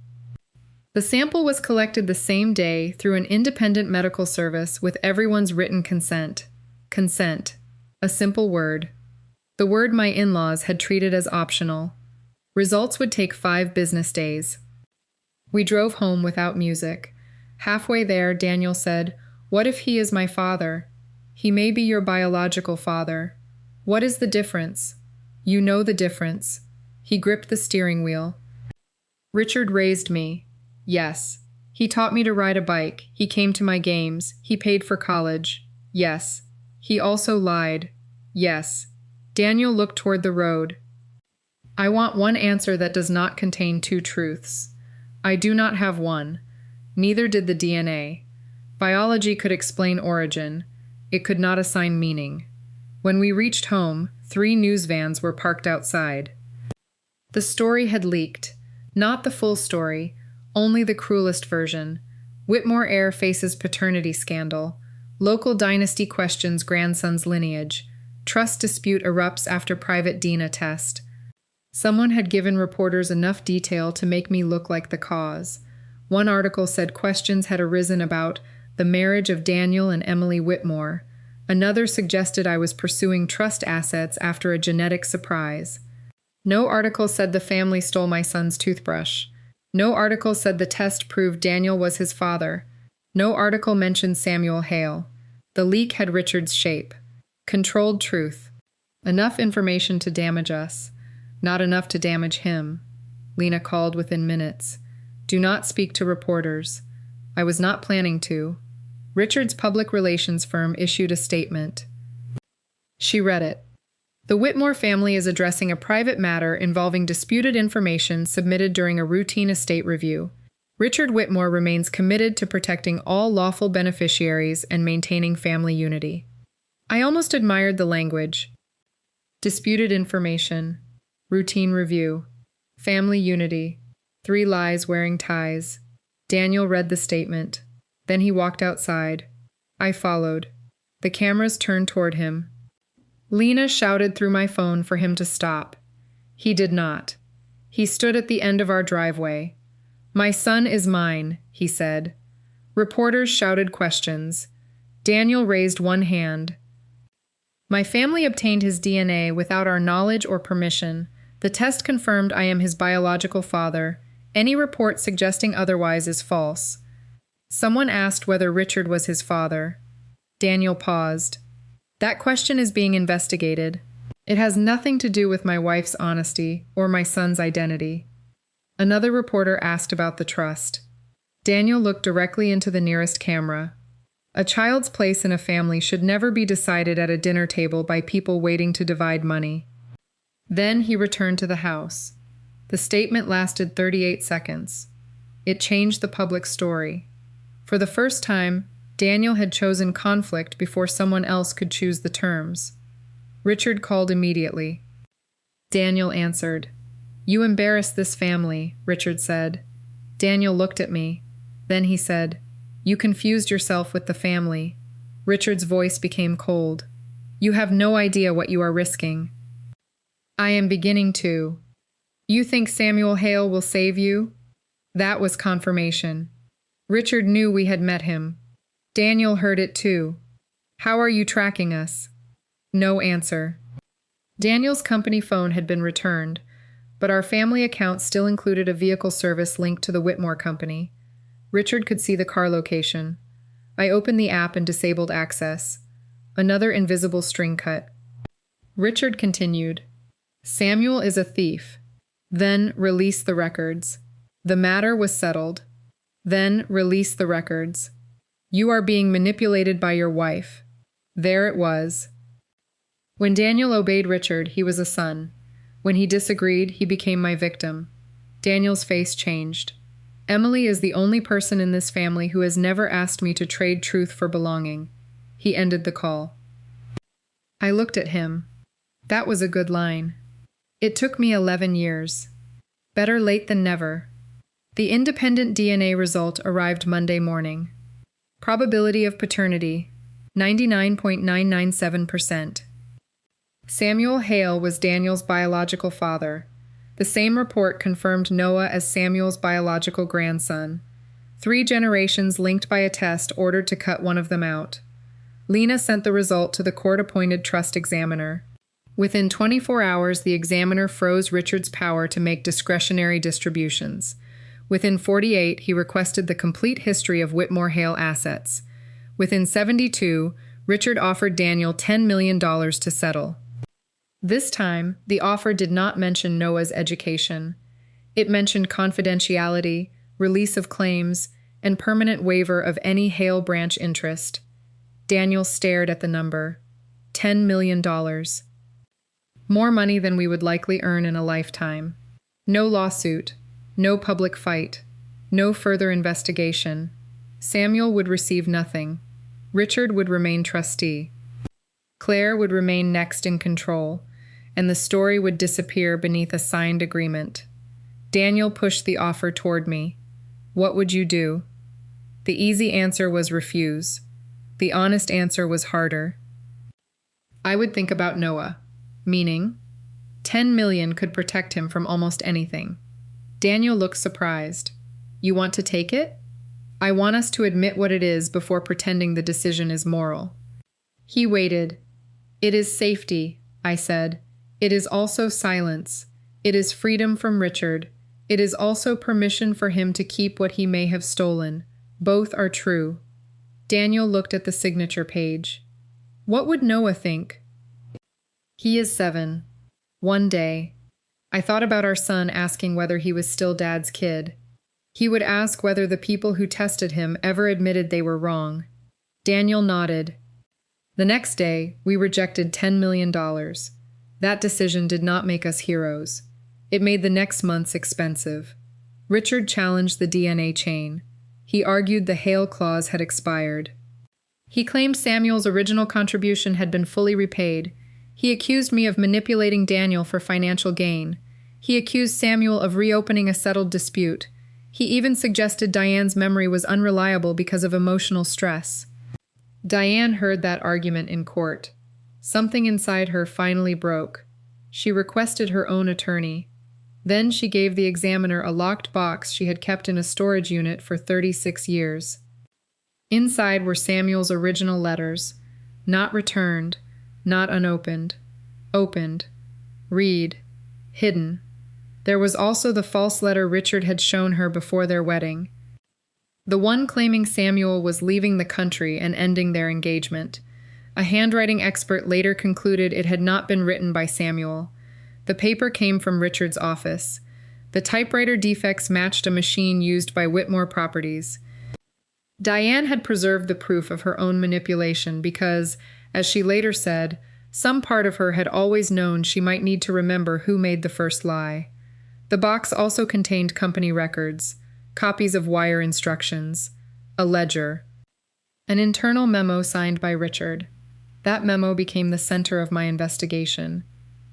The sample was collected the same day through an independent medical service with everyone's written consent. Consent. A simple word. The word my in-laws had treated as optional. Results would take 5 business days. We drove home without music. Halfway there, Daniel said, What if he is my father? He may be your biological father. What is the difference? You know the difference. He gripped the steering wheel. Richard raised me. Yes. He taught me to ride a bike. He came to my games. He paid for college. Yes. He also lied. Yes. Daniel looked toward the road. I want one answer that does not contain 2 truths. I do not have one. Neither did the DNA. Biology could explain origin. It could not assign meaning. When we reached home, 3 news vans were parked outside. The story had leaked. Not the full story, only the cruelest version. Whitmore heir faces paternity scandal. Local dynasty questions grandson's lineage. Trust dispute erupts after private DNA test. Someone had given reporters enough detail to make me look like the cause. One article said questions had arisen about the marriage of Daniel and Emily Whitmore. Another suggested I was pursuing trust assets after a genetic surprise. No article said the family stole my son's toothbrush. No article said the test proved Daniel was his father. No article mentioned Samuel Hale. The leak had Richard's shape. Controlled truth. Enough information to damage us. Not enough to damage him. Lena called within minutes. Do not speak to reporters. I was not planning to. Richard's public relations firm issued a statement. She read it. The Whitmore family is addressing a private matter involving disputed information submitted during a routine estate review. Richard Whitmore remains committed to protecting all lawful beneficiaries and maintaining family unity. I almost admired the language. Disputed information, routine review, family unity, 3 lies wearing ties. Daniel read the statement. Then he walked outside. I followed. The cameras turned toward him. Lena shouted through my phone for him to stop. He did not. He stood at the end of our driveway. "My son is mine," he said. Reporters shouted questions. Daniel raised one hand. "My family obtained his DNA without our knowledge or permission. The test confirmed I am his biological father. Any report suggesting otherwise is false." Someone asked whether Richard was his father. Daniel paused. "That question is being investigated. It has nothing to do with my wife's honesty or my son's identity." Another reporter asked about the trust. Daniel looked directly into the nearest camera. A child's place in a family should never be decided at a dinner table by people waiting to divide money. Then he returned to the house. The statement lasted 38 seconds. It changed the public story. For the first time, Daniel had chosen conflict before someone else could choose the terms. Richard called immediately. Daniel answered. "You embarrass this family," Richard said. Daniel looked at me. Then he said, "You confused yourself with the family." Richard's voice became cold. "You have no idea what you are risking." "I am beginning to." "You think Samuel Hale will save you?" That was confirmation. Richard knew we had met him. Daniel heard it too. "How are you tracking us?" No answer. Daniel's company phone had been returned, but our family account still included a vehicle service linked to the Whitmore Company. Richard could see the car location. I opened the app and disabled access. Another invisible string cut. Richard continued. "Samuel is a thief. Then release the records. The matter was settled. Then release the records. You are being manipulated by your wife." There it was. When Daniel obeyed Richard, he was a son. When he disagreed, he became my victim. Daniel's face changed. "Emily is the only person in this family who has never asked me to trade truth for belonging." He ended the call. I looked at him. That was a good line. It took me 11 years. Better late than never. The independent DNA result arrived Monday morning. Probability of paternity, 99.997%. Samuel Hale was Daniel's biological father. The same report confirmed Noah as Samuel's biological grandson. 3 generations linked by a test ordered to cut one of them out. Lena sent the result to the court-appointed trust examiner. Within 24 hours, the examiner froze Richard's power to make discretionary distributions. Within 48, he requested the complete history of Whitmore Hale assets. Within 72, Richard offered Daniel $10 million to settle. This time, the offer did not mention Noah's education. It mentioned confidentiality, release of claims, and permanent waiver of any Hale branch interest. Daniel stared at the number. $10 million. More money than we would likely earn in a lifetime. No lawsuit. No public fight. No further investigation. Samuel would receive nothing. Richard would remain trustee. Claire would remain next in control, and the story would disappear beneath a signed agreement. Daniel pushed the offer toward me. What would you do? The easy answer was refuse. The honest answer was harder. I would think about Noah, meaning 10 million could protect him from almost anything. Daniel looked surprised. You want to take it? I want us to admit what it is before pretending the decision is moral. He waited. It is safety, I said. It is also silence. It is freedom from Richard. It is also permission for him to keep what he may have stolen. Both are true. Daniel looked at the signature page. What would Noah think? He is 7. One day. I thought about our son asking whether he was still Dad's kid. He would ask whether the people who tested him ever admitted they were wrong. Daniel nodded. The next day, we rejected $10 million. That decision did not make us heroes. It made the next months expensive. Richard challenged the DNA chain. He argued the Hale clause had expired. He claimed Samuel's original contribution had been fully repaid. He accused me of manipulating Daniel for financial gain. He accused Samuel of reopening a settled dispute. He even suggested Diane's memory was unreliable because of emotional stress. Diane heard that argument in court. Something inside her finally broke. She requested her own attorney. Then she gave the examiner a locked box she had kept in a storage unit for 36 years. Inside were Samuel's original letters, not returned, not unopened, opened, read, hidden. There was also the false letter Richard had shown her before their wedding. The one claiming Samuel was leaving the country and ending their engagement. A handwriting expert later concluded it had not been written by Samuel. The paper came from Richard's office. The typewriter defects matched a machine used by Whitmore Properties. Diane had preserved the proof of her own manipulation because, as she later said, some part of her had always known she might need to remember who made the first lie. The box also contained company records, copies of wire instructions, a ledger, an internal memo signed by Richard. That memo became the center of my investigation.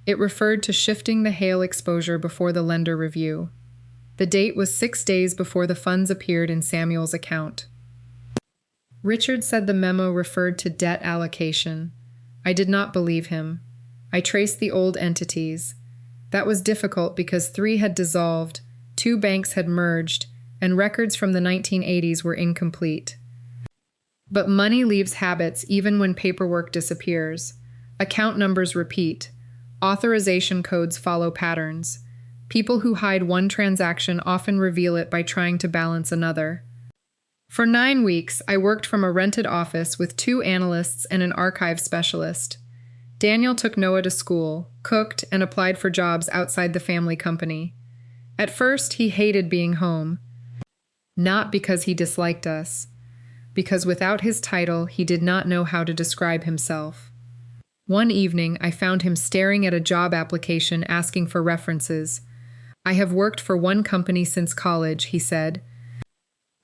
It referred to shifting the Hale exposure before the lender review. The date was 6 days before the funds appeared in Samuel's account. Richard said the memo referred to debt allocation. I did not believe him. I traced the old entities. That was difficult because 3 had dissolved, 2 banks had merged, and records from the 1980s were incomplete. But money leaves habits even when paperwork disappears. Account numbers repeat. Authorization codes follow patterns. People who hide one transaction often reveal it by trying to balance another. For 9 weeks, I worked from a rented office with 2 analysts and an archive specialist. Daniel took Noah to school, cooked, and applied for jobs outside the family company. At first, he hated being home. Not because he disliked us, because without his title, he did not know how to describe himself. One evening, I found him staring at a job application asking for references. "I have worked for one company since college," he said.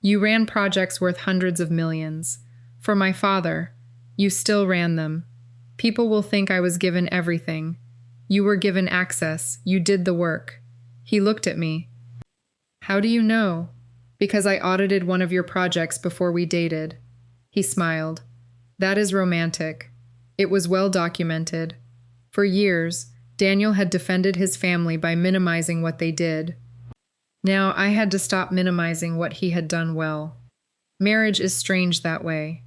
"You ran projects worth hundreds of millions. For my father, you still ran them. People will think I was given everything. You were given access. You did the work." He looked at me. "How do you know?" "Because I audited one of your projects before we dated." He smiled. "That is romantic." It was well documented. For years, Daniel had defended his family by minimizing what they did. Now I had to stop minimizing what he had done well. Marriage is strange that way.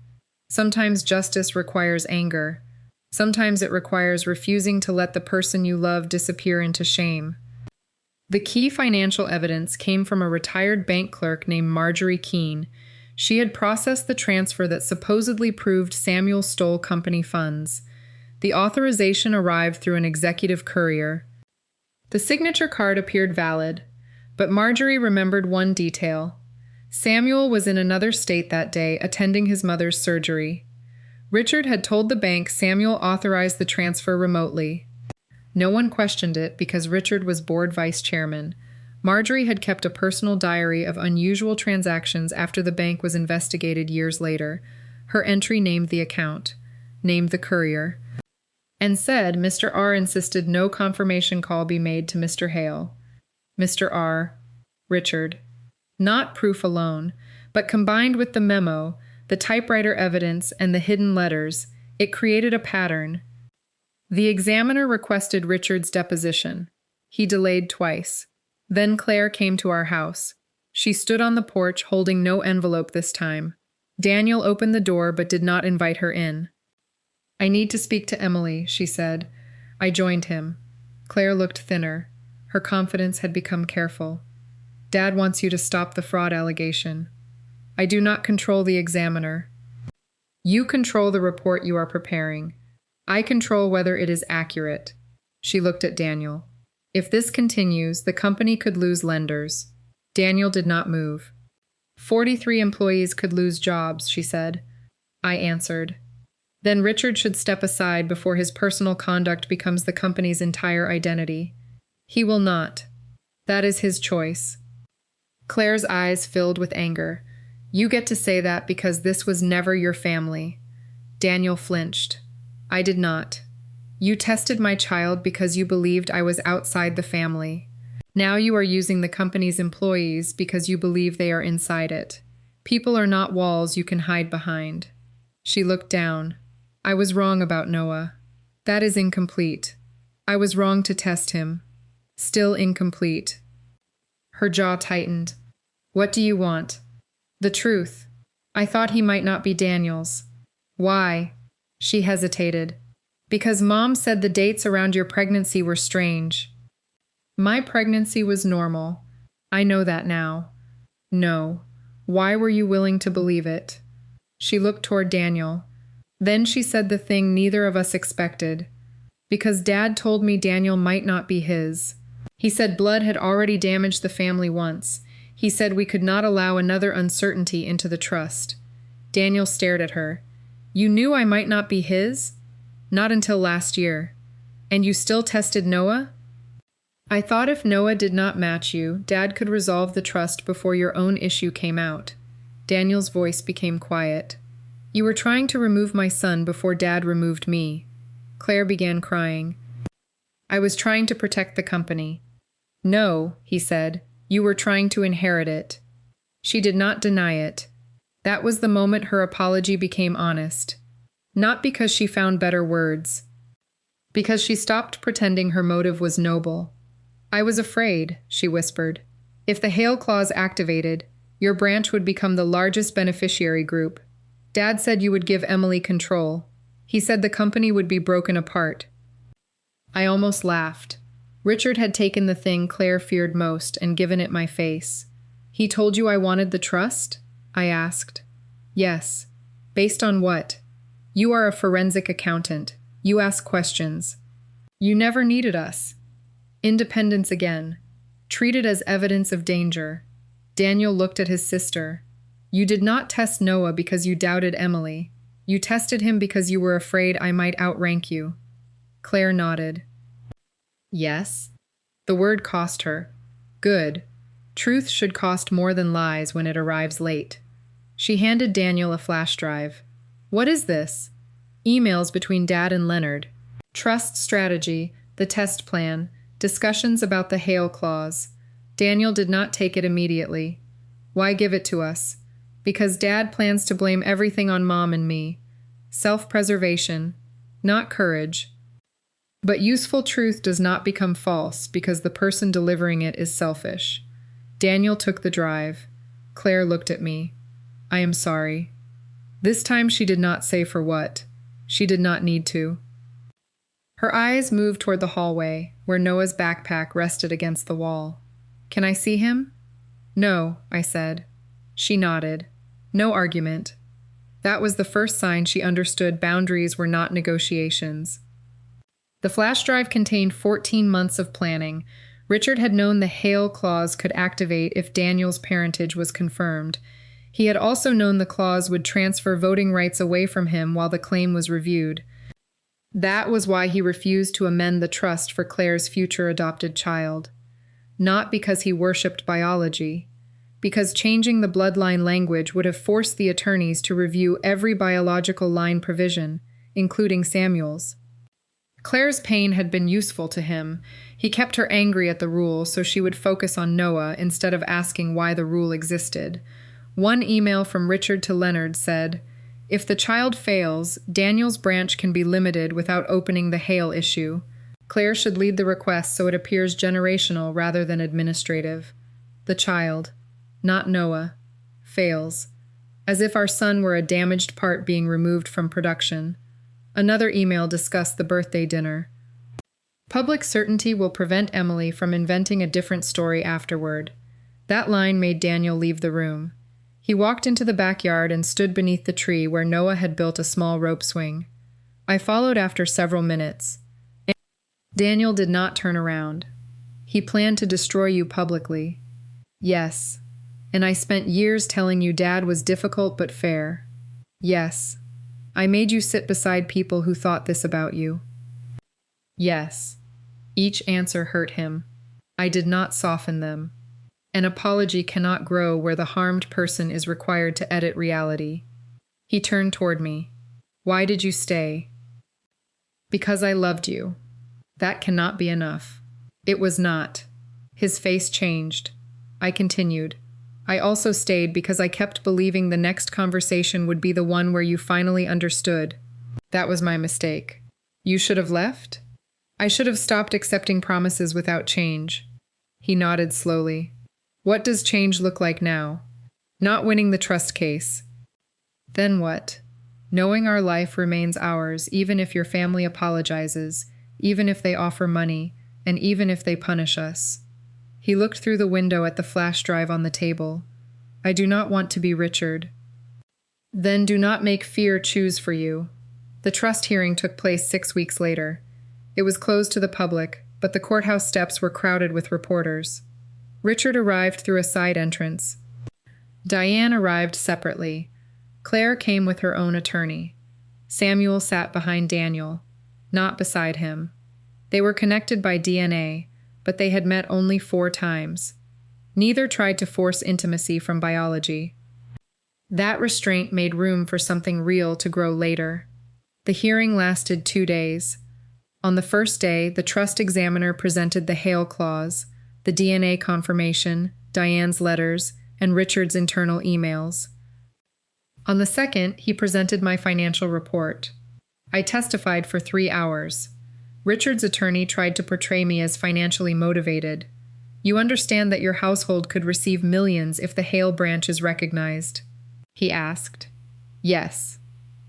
Sometimes justice requires anger. Sometimes it requires refusing to let the person you love disappear into shame. The key financial evidence came from a retired bank clerk named Marjorie Keene. She had processed the transfer that supposedly proved Samuel stole company funds. The authorization arrived through an executive courier. The signature card appeared valid, but Marjorie remembered one detail. Samuel was in another state that day, attending his mother's surgery. Richard had told the bank Samuel authorized the transfer remotely. No one questioned it because Richard was board vice chairman. Marjorie had kept a personal diary of unusual transactions after the bank was investigated years later. Her entry named the account, named the courier, and said Mr. R insisted no confirmation call be made to Mr. Hale. Mr. R, Richard. Not proof alone, but combined with the memo, the typewriter evidence, and the hidden letters, it created a pattern. The examiner requested Richard's deposition. He delayed twice. Then Claire came to our house. She stood on the porch, holding no envelope this time. Daniel opened the door but did not invite her in. "I need to speak to Emily," she said. I joined him. Claire looked thinner. Her confidence had become careful. "Dad wants you to stop the fraud allegation." "I do not control the examiner." "You control the report you are preparing. I control whether it is accurate." She looked at Daniel. "If this continues, the company could lose lenders." Daniel did not move. 43 employees could lose jobs, she said. I answered. Then Richard should step aside before his personal conduct becomes the company's entire identity. He will not. That is his choice. Claire's eyes filled with anger. You get to say that because this was never your family. Daniel flinched. I did not. You tested my child because you believed I was outside the family. Now you are using the company's employees because you believe they are inside it. People are not walls you can hide behind. She looked down. I was wrong about Noah. That is incomplete. I was wrong to test him. Still incomplete. Her jaw tightened. What do you want? The truth. I thought he might not be Daniel's. Why? She hesitated. Because Mom said the dates around your pregnancy were strange. My pregnancy was normal. I know that now. No. Why were you willing to believe it? She looked toward Daniel. Then she said the thing neither of us expected. Because Dad told me Daniel might not be his. He said blood had already damaged the family once. He said we could not allow another uncertainty into the trust. Daniel stared at her. You knew I might not be his? Not until last year. And you still tested Noah? I thought if Noah did not match you, Dad could resolve the trust before your own issue came out. Daniel's voice became quiet. You were trying to remove my son before Dad removed me. Claire began crying. I was trying to protect the company. No, he said. You were trying to inherit it. She did not deny it. That was the moment her apology became honest. Not because she found better words. Because she stopped pretending her motive was noble. I was afraid, she whispered. If the Hail Clause activated, your branch would become the largest beneficiary group. Dad said you would give Emily control. He said the company would be broken apart. I almost laughed. Richard had taken the thing Claire feared most and given it my face. He told you I wanted the trust? I asked. Yes. Based on what? You are a forensic accountant. You ask questions. You never needed us. Independence again. Treated as evidence of danger. Daniel looked at his sister. You did not test Noah because you doubted Emily. You tested him because you were afraid I might outrank you. Claire nodded. Yes. The word cost her. Good. Truth should cost more than lies when it arrives late. She handed Daniel a flash drive. What is this? Emails between Dad and Leonard. Trust strategy, the test plan, discussions about the Hail Clause. Daniel did not take it immediately. Why give it to us? Because Dad plans to blame everything on Mom and me. Self-preservation, not courage. But useful truth does not become false because the person delivering it is selfish. Daniel took the drive. Claire looked at me. I am sorry. This time she did not say for what. She did not need to. Her eyes moved toward the hallway, where Noah's backpack rested against the wall. Can I see him? No, I said. She nodded. No argument. That was the first sign she understood boundaries were not negotiations. The flash drive contained 14 months of planning. Richard had known the Hail Clause could activate if Daniel's parentage was confirmed. He had also known the clause would transfer voting rights away from him while the claim was reviewed. That was why he refused to amend the trust for Claire's future adopted child. Not because he worshipped biology. Because changing the bloodline language would have forced the attorneys to review every biological line provision, including Samuel's. Claire's pain had been useful to him. He kept her angry at the rule so she would focus on Noah instead of asking why the rule existed. One email from Richard to Leonard said, if the child fails, Daniel's branch can be limited without opening the Hale issue. Claire should lead the request so it appears generational rather than administrative. The child, not Noah, fails. As if our son were a damaged part being removed from production. Another email discussed the birthday dinner. Public certainty will prevent Emily from inventing a different story afterward. That line made Daniel leave the room. He walked into the backyard and stood beneath the tree where Noah had built a small rope swing. I followed after several minutes. Daniel did not turn around. He planned to destroy you publicly. Yes. And I spent years telling you Dad was difficult but fair. Yes. I made you sit beside people who thought this about you. Yes. Each answer hurt him. I did not soften them. An apology cannot grow where the harmed person is required to edit reality. He turned toward me. Why did you stay? Because I loved you. That cannot be enough. It was not. His face changed. I continued. I also stayed because I kept believing the next conversation would be the one where you finally understood. That was my mistake. You should have left? I should have stopped accepting promises without change. He nodded slowly. What does change look like now? Not winning the trust case. Then what? Knowing our life remains ours even if your family apologizes, even if they offer money, and even if they punish us. He looked through the window at the flash drive on the table. I do not want to be Richard. Then do not make fear choose for you. The trust hearing took place 6 weeks later. It was closed to the public, but the courthouse steps were crowded with reporters. Richard arrived through a side entrance. Diane arrived separately. Claire came with her own attorney. Samuel sat behind Daniel, not beside him. They were connected by DNA, but they had met only 4 times. Neither tried to force intimacy from biology. That restraint made room for something real to grow later. The hearing lasted 2 days. On the first day, the trust examiner presented the Hale Clause, the DNA confirmation, Diane's letters, and Richard's internal emails. On the second, he presented my financial report. I testified for 3 hours. Richard's attorney tried to portray me as financially motivated. You understand that your household could receive millions if the Hale branch is recognized? He asked. Yes.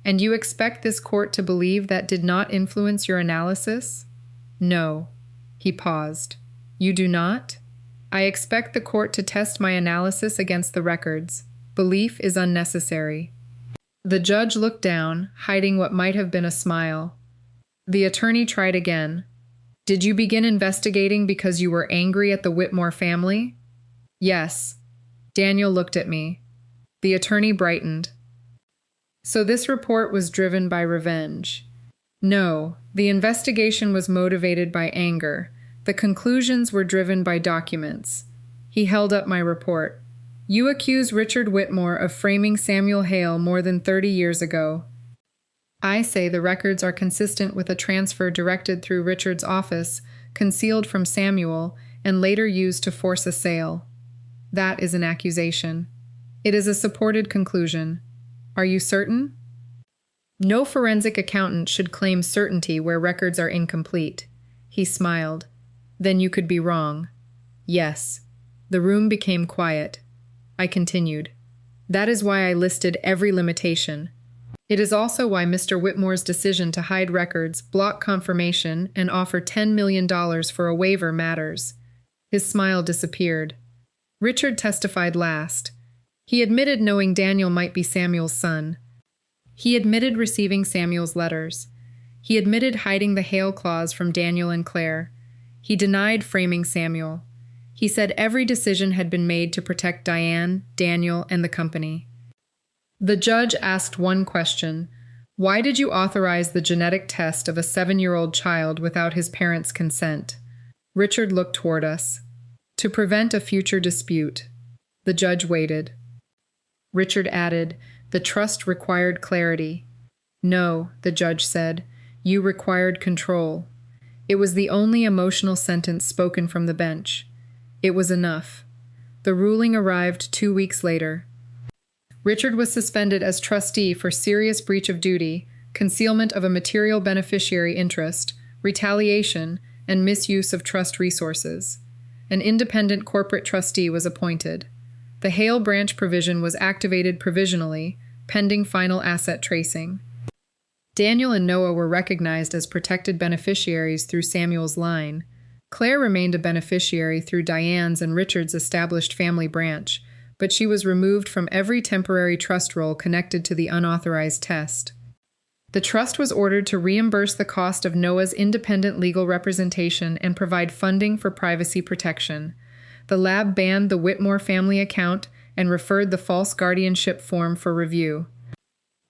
And you expect this court to believe that did not influence your analysis? No. He paused. You do not? I expect the court to test my analysis against the records. Belief is unnecessary. The judge looked down, hiding what might have been a smile. The attorney tried again. Did you begin investigating because you were angry at the Whitmore family? Yes. Daniel looked at me. The attorney brightened. So this report was driven by revenge. No, the investigation was motivated by anger. The conclusions were driven by documents. He held up my report. You accuse Richard Whitmore of framing Samuel Hale more than 30 years ago. I say the records are consistent with a transfer directed through Richard's office, concealed from Samuel, and later used to force a sale. That is an accusation. It is a supported conclusion. Are you certain? No forensic accountant should claim certainty where records are incomplete. He smiled. Then you could be wrong. Yes. The room became quiet. I continued. That is why I listed every limitation. It is also why Mr. Whitmore's decision to hide records, block confirmation, and offer $10 million for a waiver matters. His smile disappeared. Richard testified last. He admitted knowing Daniel might be Samuel's son. He admitted receiving Samuel's letters. He admitted hiding the Hale Clause from Daniel and Claire. He denied framing Samuel. He said every decision had been made to protect Diane, Daniel, and the company. The judge asked one question. Why did you authorize the genetic test of a 7-year-old child without his parents' consent? Richard looked toward us. To prevent a future dispute. The judge waited. Richard added, the trust required clarity. No, the judge said, you required control. It was the only emotional sentence spoken from the bench. It was enough. The ruling arrived 2 weeks later. Richard was suspended as trustee for serious breach of duty, concealment of a material beneficiary interest, retaliation, and misuse of trust resources. An independent corporate trustee was appointed. The Hale branch provision was activated provisionally, pending final asset tracing. Daniel and Noah were recognized as protected beneficiaries through Samuel's line. Claire remained a beneficiary through Diane's and Richard's established family branch, but she was removed from every temporary trust role connected to the unauthorized test. The trust was ordered to reimburse the cost of Noah's independent legal representation and provide funding for privacy protection. The lab banned the Whitmore family account and referred the false guardianship form for review.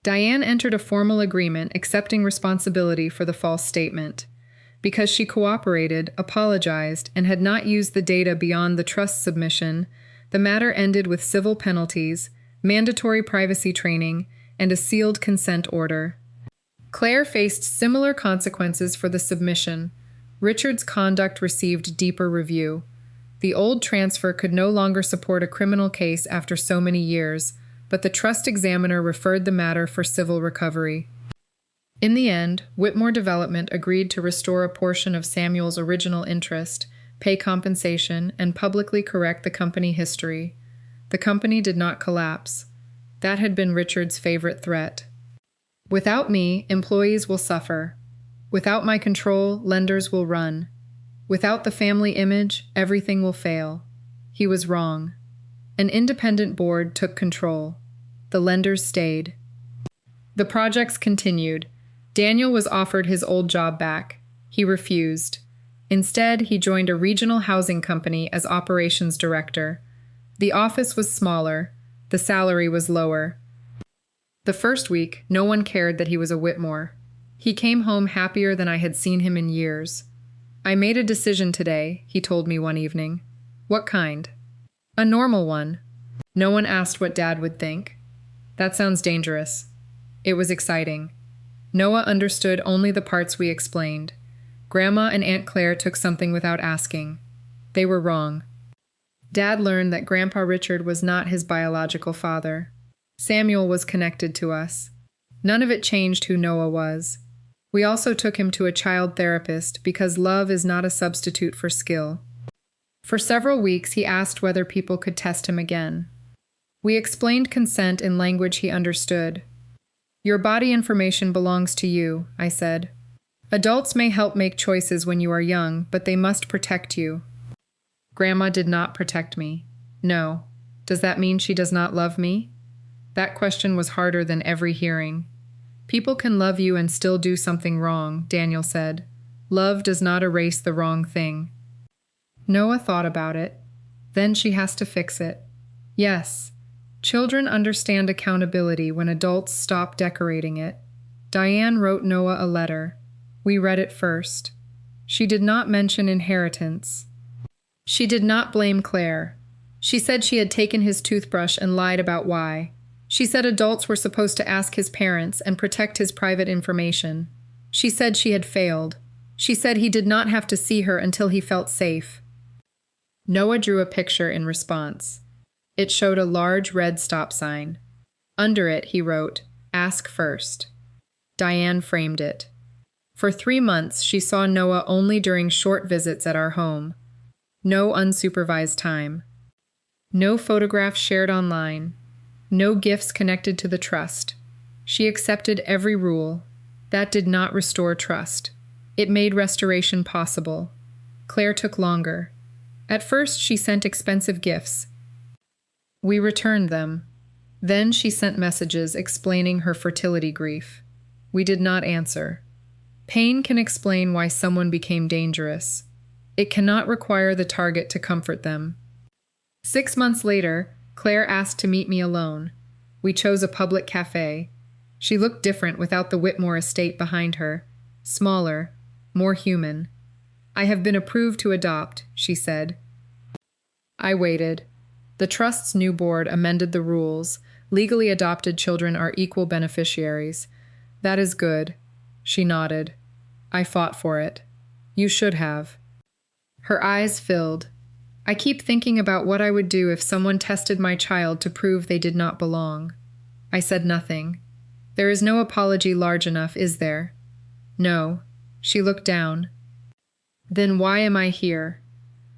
Diane entered a formal agreement accepting responsibility for the false statement. Because she cooperated, apologized, and had not used the data beyond the trust submission, the matter ended with civil penalties, mandatory privacy training, and a sealed consent order. Claire faced similar consequences for the submission. Richard's conduct received deeper review. The old transfer could no longer support a criminal case after so many years, but the trust examiner referred the matter for civil recovery. In the end, Whitmore Development agreed to restore a portion of Samuel's original interest, pay compensation, and publicly correct the company history. The company did not collapse. That had been Richard's favorite threat. Without me, employees will suffer. Without my control, lenders will run. Without the family image, everything will fail. He was wrong. An independent board took control. The lenders stayed. The projects continued. Daniel was offered his old job back. He refused. Instead, he joined a regional housing company as operations director. The office was smaller. The salary was lower. The first week, no one cared that he was a Whitmore. He came home happier than I had seen him in years. "I made a decision today," he told me one evening. "What kind?" "A normal one." No one asked what Dad would think. That sounds dangerous. It was exciting. Noah understood only the parts we explained. Grandma and Aunt Claire took something without asking. They were wrong. Dad learned that Grandpa Richard was not his biological father. Samuel was connected to us. None of it changed who Noah was. We also took him to a child therapist because love is not a substitute for skill. For several weeks, he asked whether people could test him again. We explained consent in language he understood. "Your body information belongs to you," I said. "Adults may help make choices when you are young, but they must protect you." Grandma did not protect me. No. Does that mean she does not love me? That question was harder than every hearing. "People can love you and still do something wrong," Daniel said. "Love does not erase the wrong thing." Noah thought about it. Then she has to fix it. Yes. Children understand accountability when adults stop decorating it. Diane wrote Noah a letter. We read it first. She did not mention inheritance. She did not blame Claire. She said she had taken his toothbrush and lied about why. She said adults were supposed to ask his parents and protect his private information. She said she had failed. She said he did not have to see her until he felt safe. Noah drew a picture in response. It showed a large red stop sign. Under it, he wrote, "Ask first." Diane framed it. For 3 months, she saw Noah only during short visits at our home. No unsupervised time. No photographs shared online. No gifts connected to the trust. She accepted every rule. That did not restore trust. It made restoration possible. Claire took longer. At first, she sent expensive gifts. We returned them. Then she sent messages explaining her fertility grief. We did not answer. Pain can explain why someone became dangerous. It cannot require the target to comfort them. 6 months later, Claire asked to meet me alone. We chose a public cafe. She looked different without the Whitmore estate behind her. Smaller, more human. "I have been approved to adopt," she said. I waited. The trust's new board amended the rules. Legally adopted children are equal beneficiaries. "That is good." She nodded. "I fought for it." "You should have." Her eyes filled. "I keep thinking about what I would do if someone tested my child to prove they did not belong." I said nothing. "There is no apology large enough, is there?" "No." She looked down. "Then why am I here?"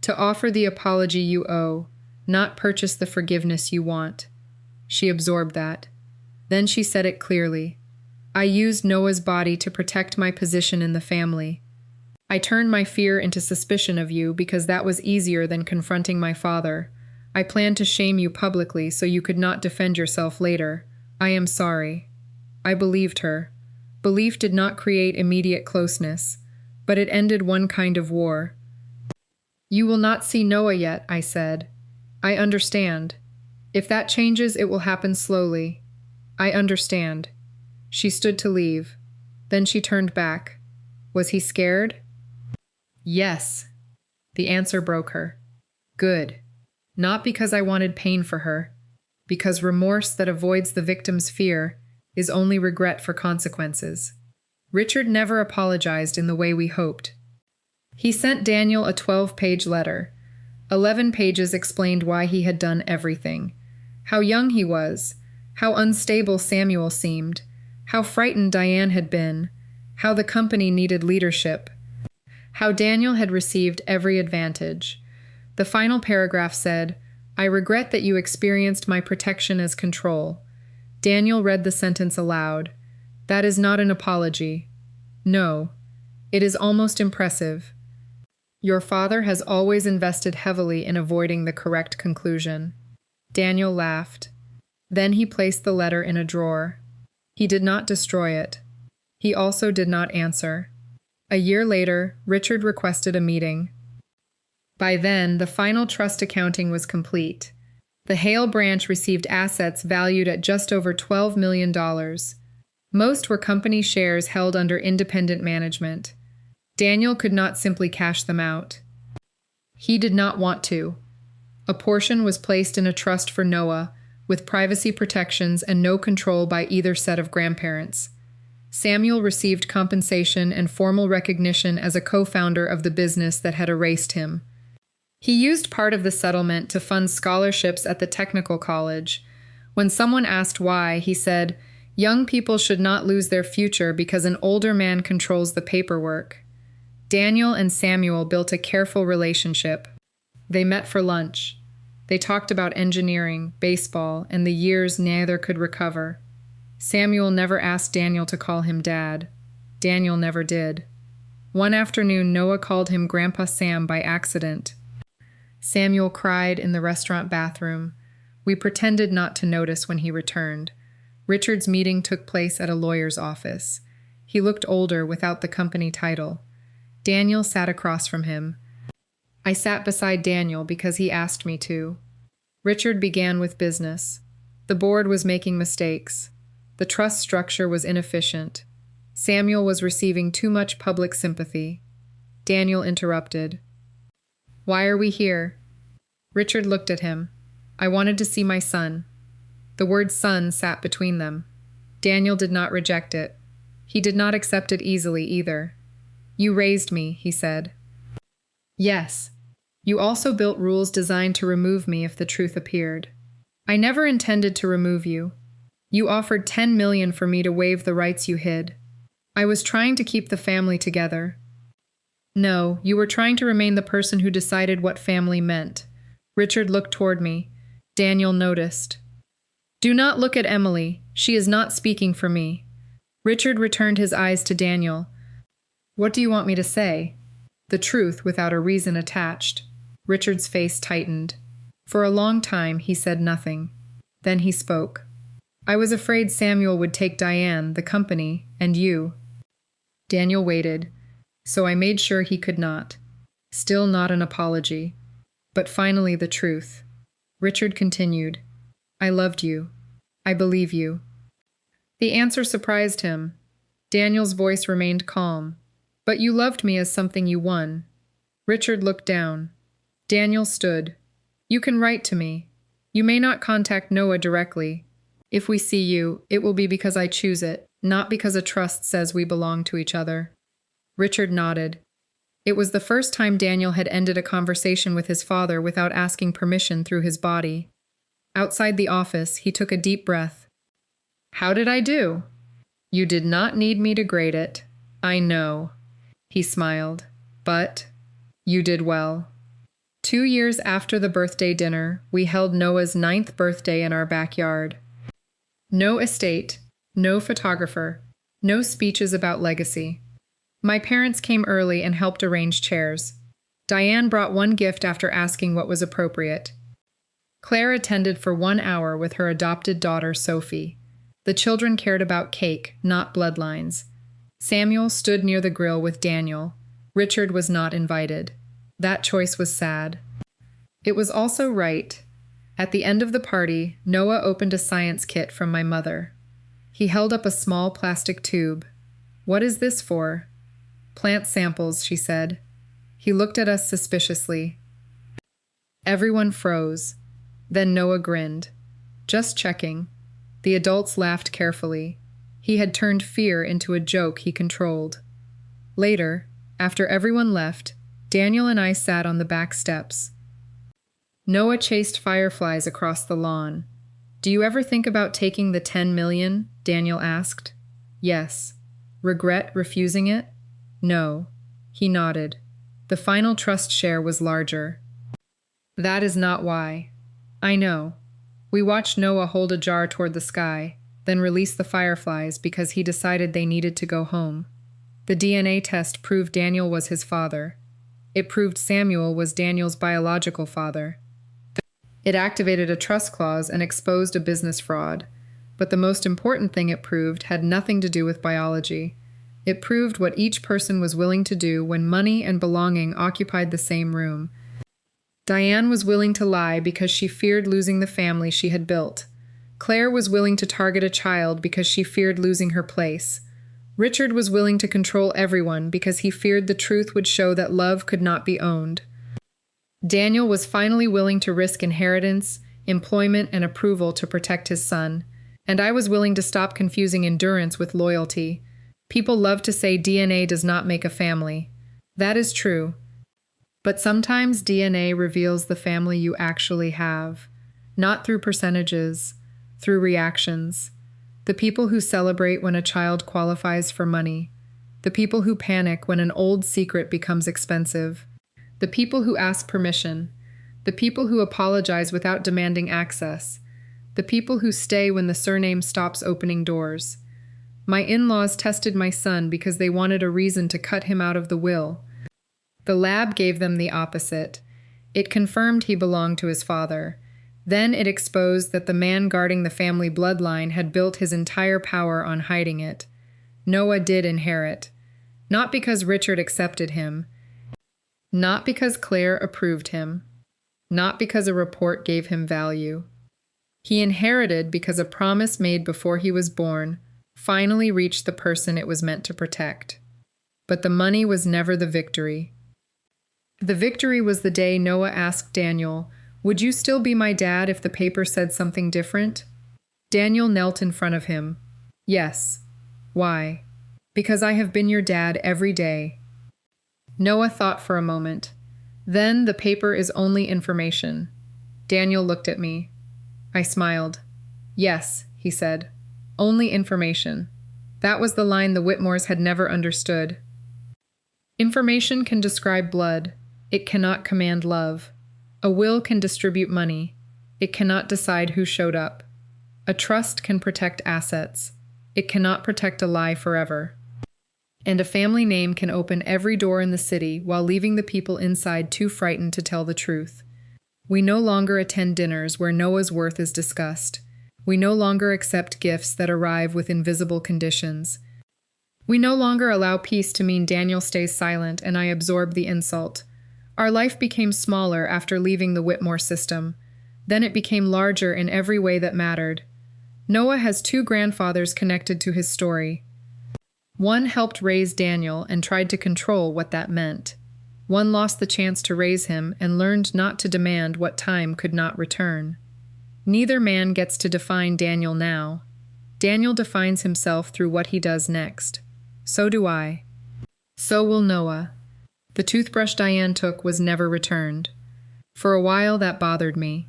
"To offer the apology you owe, not purchase the forgiveness you want." She absorbed that. Then she said it clearly. "I used Noah's body to protect my position in the family. I turned my fear into suspicion of you because that was easier than confronting my father. I planned to shame you publicly so you could not defend yourself later. I am sorry." I believed her. Belief did not create immediate closeness, but it ended one kind of war. "You will not see Noah yet," I said. "I understand. If that changes, it will happen slowly." "I understand." She stood to leave. Then she turned back. Was he scared? Yes. The answer broke her. Good. Not because I wanted pain for her, because remorse that avoids the victim's fear is only regret for consequences. Richard never apologized in the way we hoped. He sent Daniel a 12-page letter. 11 pages explained why he had done everything. How young he was, how unstable Samuel seemed, how frightened Diane had been, how the company needed leadership, how Daniel had received every advantage. The final paragraph said, "I regret that you experienced my protection as control." Daniel read the sentence aloud. That is not an apology. No, it is almost impressive. Your father has always invested heavily in avoiding the correct conclusion. Daniel laughed. Then he placed the letter in a drawer. He did not destroy it. He also did not answer. A year later, Richard requested a meeting. By then, the final trust accounting was complete. The Hale branch received assets valued at just over $12 million. Most were company shares held under independent management. Daniel could not simply cash them out. He did not want to. A portion was placed in a trust for Noah, with privacy protections and no control by either set of grandparents. Samuel received compensation and formal recognition as a co-founder of the business that had erased him. He used part of the settlement to fund scholarships at the technical college. When someone asked why, he said, "Young people should not lose their future because an older man controls the paperwork." Daniel and Samuel built a careful relationship. They met for lunch. They talked about engineering, baseball, and the years neither could recover. Samuel never asked Daniel to call him Dad. Daniel never did. One afternoon, Noah called him Grandpa Sam by accident. Samuel cried in the restaurant bathroom. We pretended not to notice when he returned. Richard's meeting took place at a lawyer's office. He looked older without the company title. Daniel sat across from him. I sat beside Daniel because he asked me to. Richard began with business. The board was making mistakes. The trust structure was inefficient. Samuel was receiving too much public sympathy. Daniel interrupted. "Why are we here?" Richard looked at him. "I wanted to see my son." The word son sat between them. Daniel did not reject it. He did not accept it easily either. "You raised me," he said. "Yes. You also built rules designed to remove me if the truth appeared. I never intended to remove you. You offered $10 million for me to waive the rights you hid. I was trying to keep the family together." "No, you were trying to remain the person who decided what family meant." Richard looked toward me. Daniel noticed. "Do not look at Emily. She is not speaking for me." Richard returned his eyes to Daniel. "What do you want me to say?" "The truth without a reason attached." Richard's face tightened. For a long time, he said nothing. Then he spoke. "I was afraid Samuel would take Diane, the company, and you." Daniel waited, so I made sure he could not. Still not an apology. But finally the truth. Richard continued, "I loved you. I believe you." The answer surprised him. Daniel's voice remained calm. "But you loved me as something you won." Richard looked down. Daniel stood. "You can write to me. You may not contact Noah directly. If we see you, it will be because I choose it, not because a trust says we belong to each other." Richard nodded. It was the first time Daniel had ended a conversation with his father without asking permission through his body. Outside the office, he took a deep breath. "How did I do?" "You did not need me to grade it. I know." He smiled. "But you did well." 2 years after the birthday dinner, we held Noah's 9th birthday in our backyard. No estate, no photographer, no speeches about legacy. My parents came early and helped arrange chairs. Diane brought one gift after asking what was appropriate. Claire attended for 1 hour with her adopted daughter, Sophie. The children cared about cake, not bloodlines. Samuel stood near the grill with Daniel. Richard was not invited. That choice was sad. It was also right. At the end of the party, Noah opened a science kit from my mother. He held up a small plastic tube. "What is this for?" "Plant samples," she said. He looked at us suspiciously. Everyone froze. Then Noah grinned. Just checking. The adults laughed carefully. He had turned fear into a joke he controlled. Later, after everyone left, Daniel and I sat on the back steps. Noah chased fireflies across the lawn. "Do you ever think about taking the 10 million?" Daniel asked. "Yes." "Regret refusing it?" "No." He nodded. The final trust share was larger. "That is not why." "I know." We watched Noah hold a jar toward the sky, then release the fireflies because he decided they needed to go home. The DNA test proved Daniel was his father. It proved Samuel was Daniel's biological father. It activated a trust clause and exposed a business fraud. But the most important thing it proved had nothing to do with biology. It proved what each person was willing to do when money and belonging occupied the same room. Diane was willing to lie because she feared losing the family she had built. Claire was willing to target a child because she feared losing her place. Richard was willing to control everyone because he feared the truth would show that love could not be owned. Daniel was finally willing to risk inheritance, employment, and approval to protect his son. And I was willing to stop confusing endurance with loyalty. People love to say DNA does not make a family. That is true. But sometimes DNA reveals the family you actually have, not through percentages, through reactions. The people who celebrate when a child qualifies for money. The people who panic when an old secret becomes expensive. The people who ask permission. The people who apologize without demanding access. The people who stay when the surname stops opening doors. My in-laws tested my son because they wanted a reason to cut him out of the will. The lab gave them the opposite. It confirmed he belonged to his father. Then it exposed that the man guarding the family bloodline had built his entire power on hiding it. Noah did inherit. Not because Richard accepted him. Not because Claire approved him. Not because a report gave him value. He inherited because a promise made before he was born finally reached the person it was meant to protect. But the money was never the victory. The victory was the day Noah asked Daniel, "Would you still be my dad if the paper said something different?" Daniel knelt in front of him. "Yes." "Why?" "Because I have been your dad every day." Noah thought for a moment. "Then the paper is only information." Daniel looked at me. I smiled. "Yes," he said. "Only information." That was the line the Whitmores had never understood. Information can describe blood. It cannot command love. A will can distribute money. It cannot decide who showed up. A trust can protect assets. It cannot protect a lie forever. And a family name can open every door in the city while leaving the people inside too frightened to tell the truth. We no longer attend dinners where Noah's worth is discussed. We no longer accept gifts that arrive with invisible conditions. We no longer allow peace to mean Daniel stays silent and I absorb the insult. Our life became smaller after leaving the Whitmore system. Then it became larger in every way that mattered. Noah has 2 grandfathers connected to his story. One helped raise Daniel and tried to control what that meant. One lost the chance to raise him and learned not to demand what time could not return. Neither man gets to define Daniel now. Daniel defines himself through what he does next. So do I. So will Noah. The toothbrush Diane took was never returned. For a while that bothered me.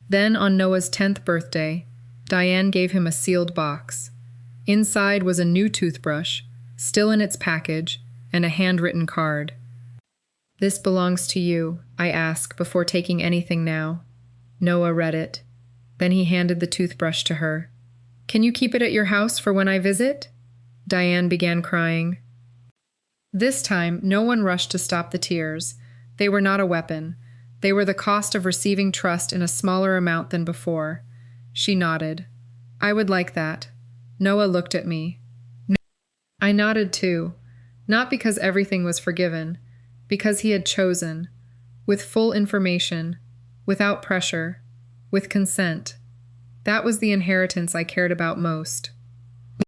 Then on Noah's 10th birthday, Diane gave him a sealed box. Inside was a new toothbrush, still in its package, and a handwritten card. "This belongs to you," I asked before taking anything now. Noah read it. Then he handed the toothbrush to her. "Can you keep it at your house for when I visit?" Diane began crying. This time, no one rushed to stop the tears. They were not a weapon. They were the cost of receiving trust in a smaller amount than before. She nodded. "I would like that." Noah looked at me. I nodded too, not because everything was forgiven, because he had chosen, with full information, without pressure, with consent. That was the inheritance I cared about most.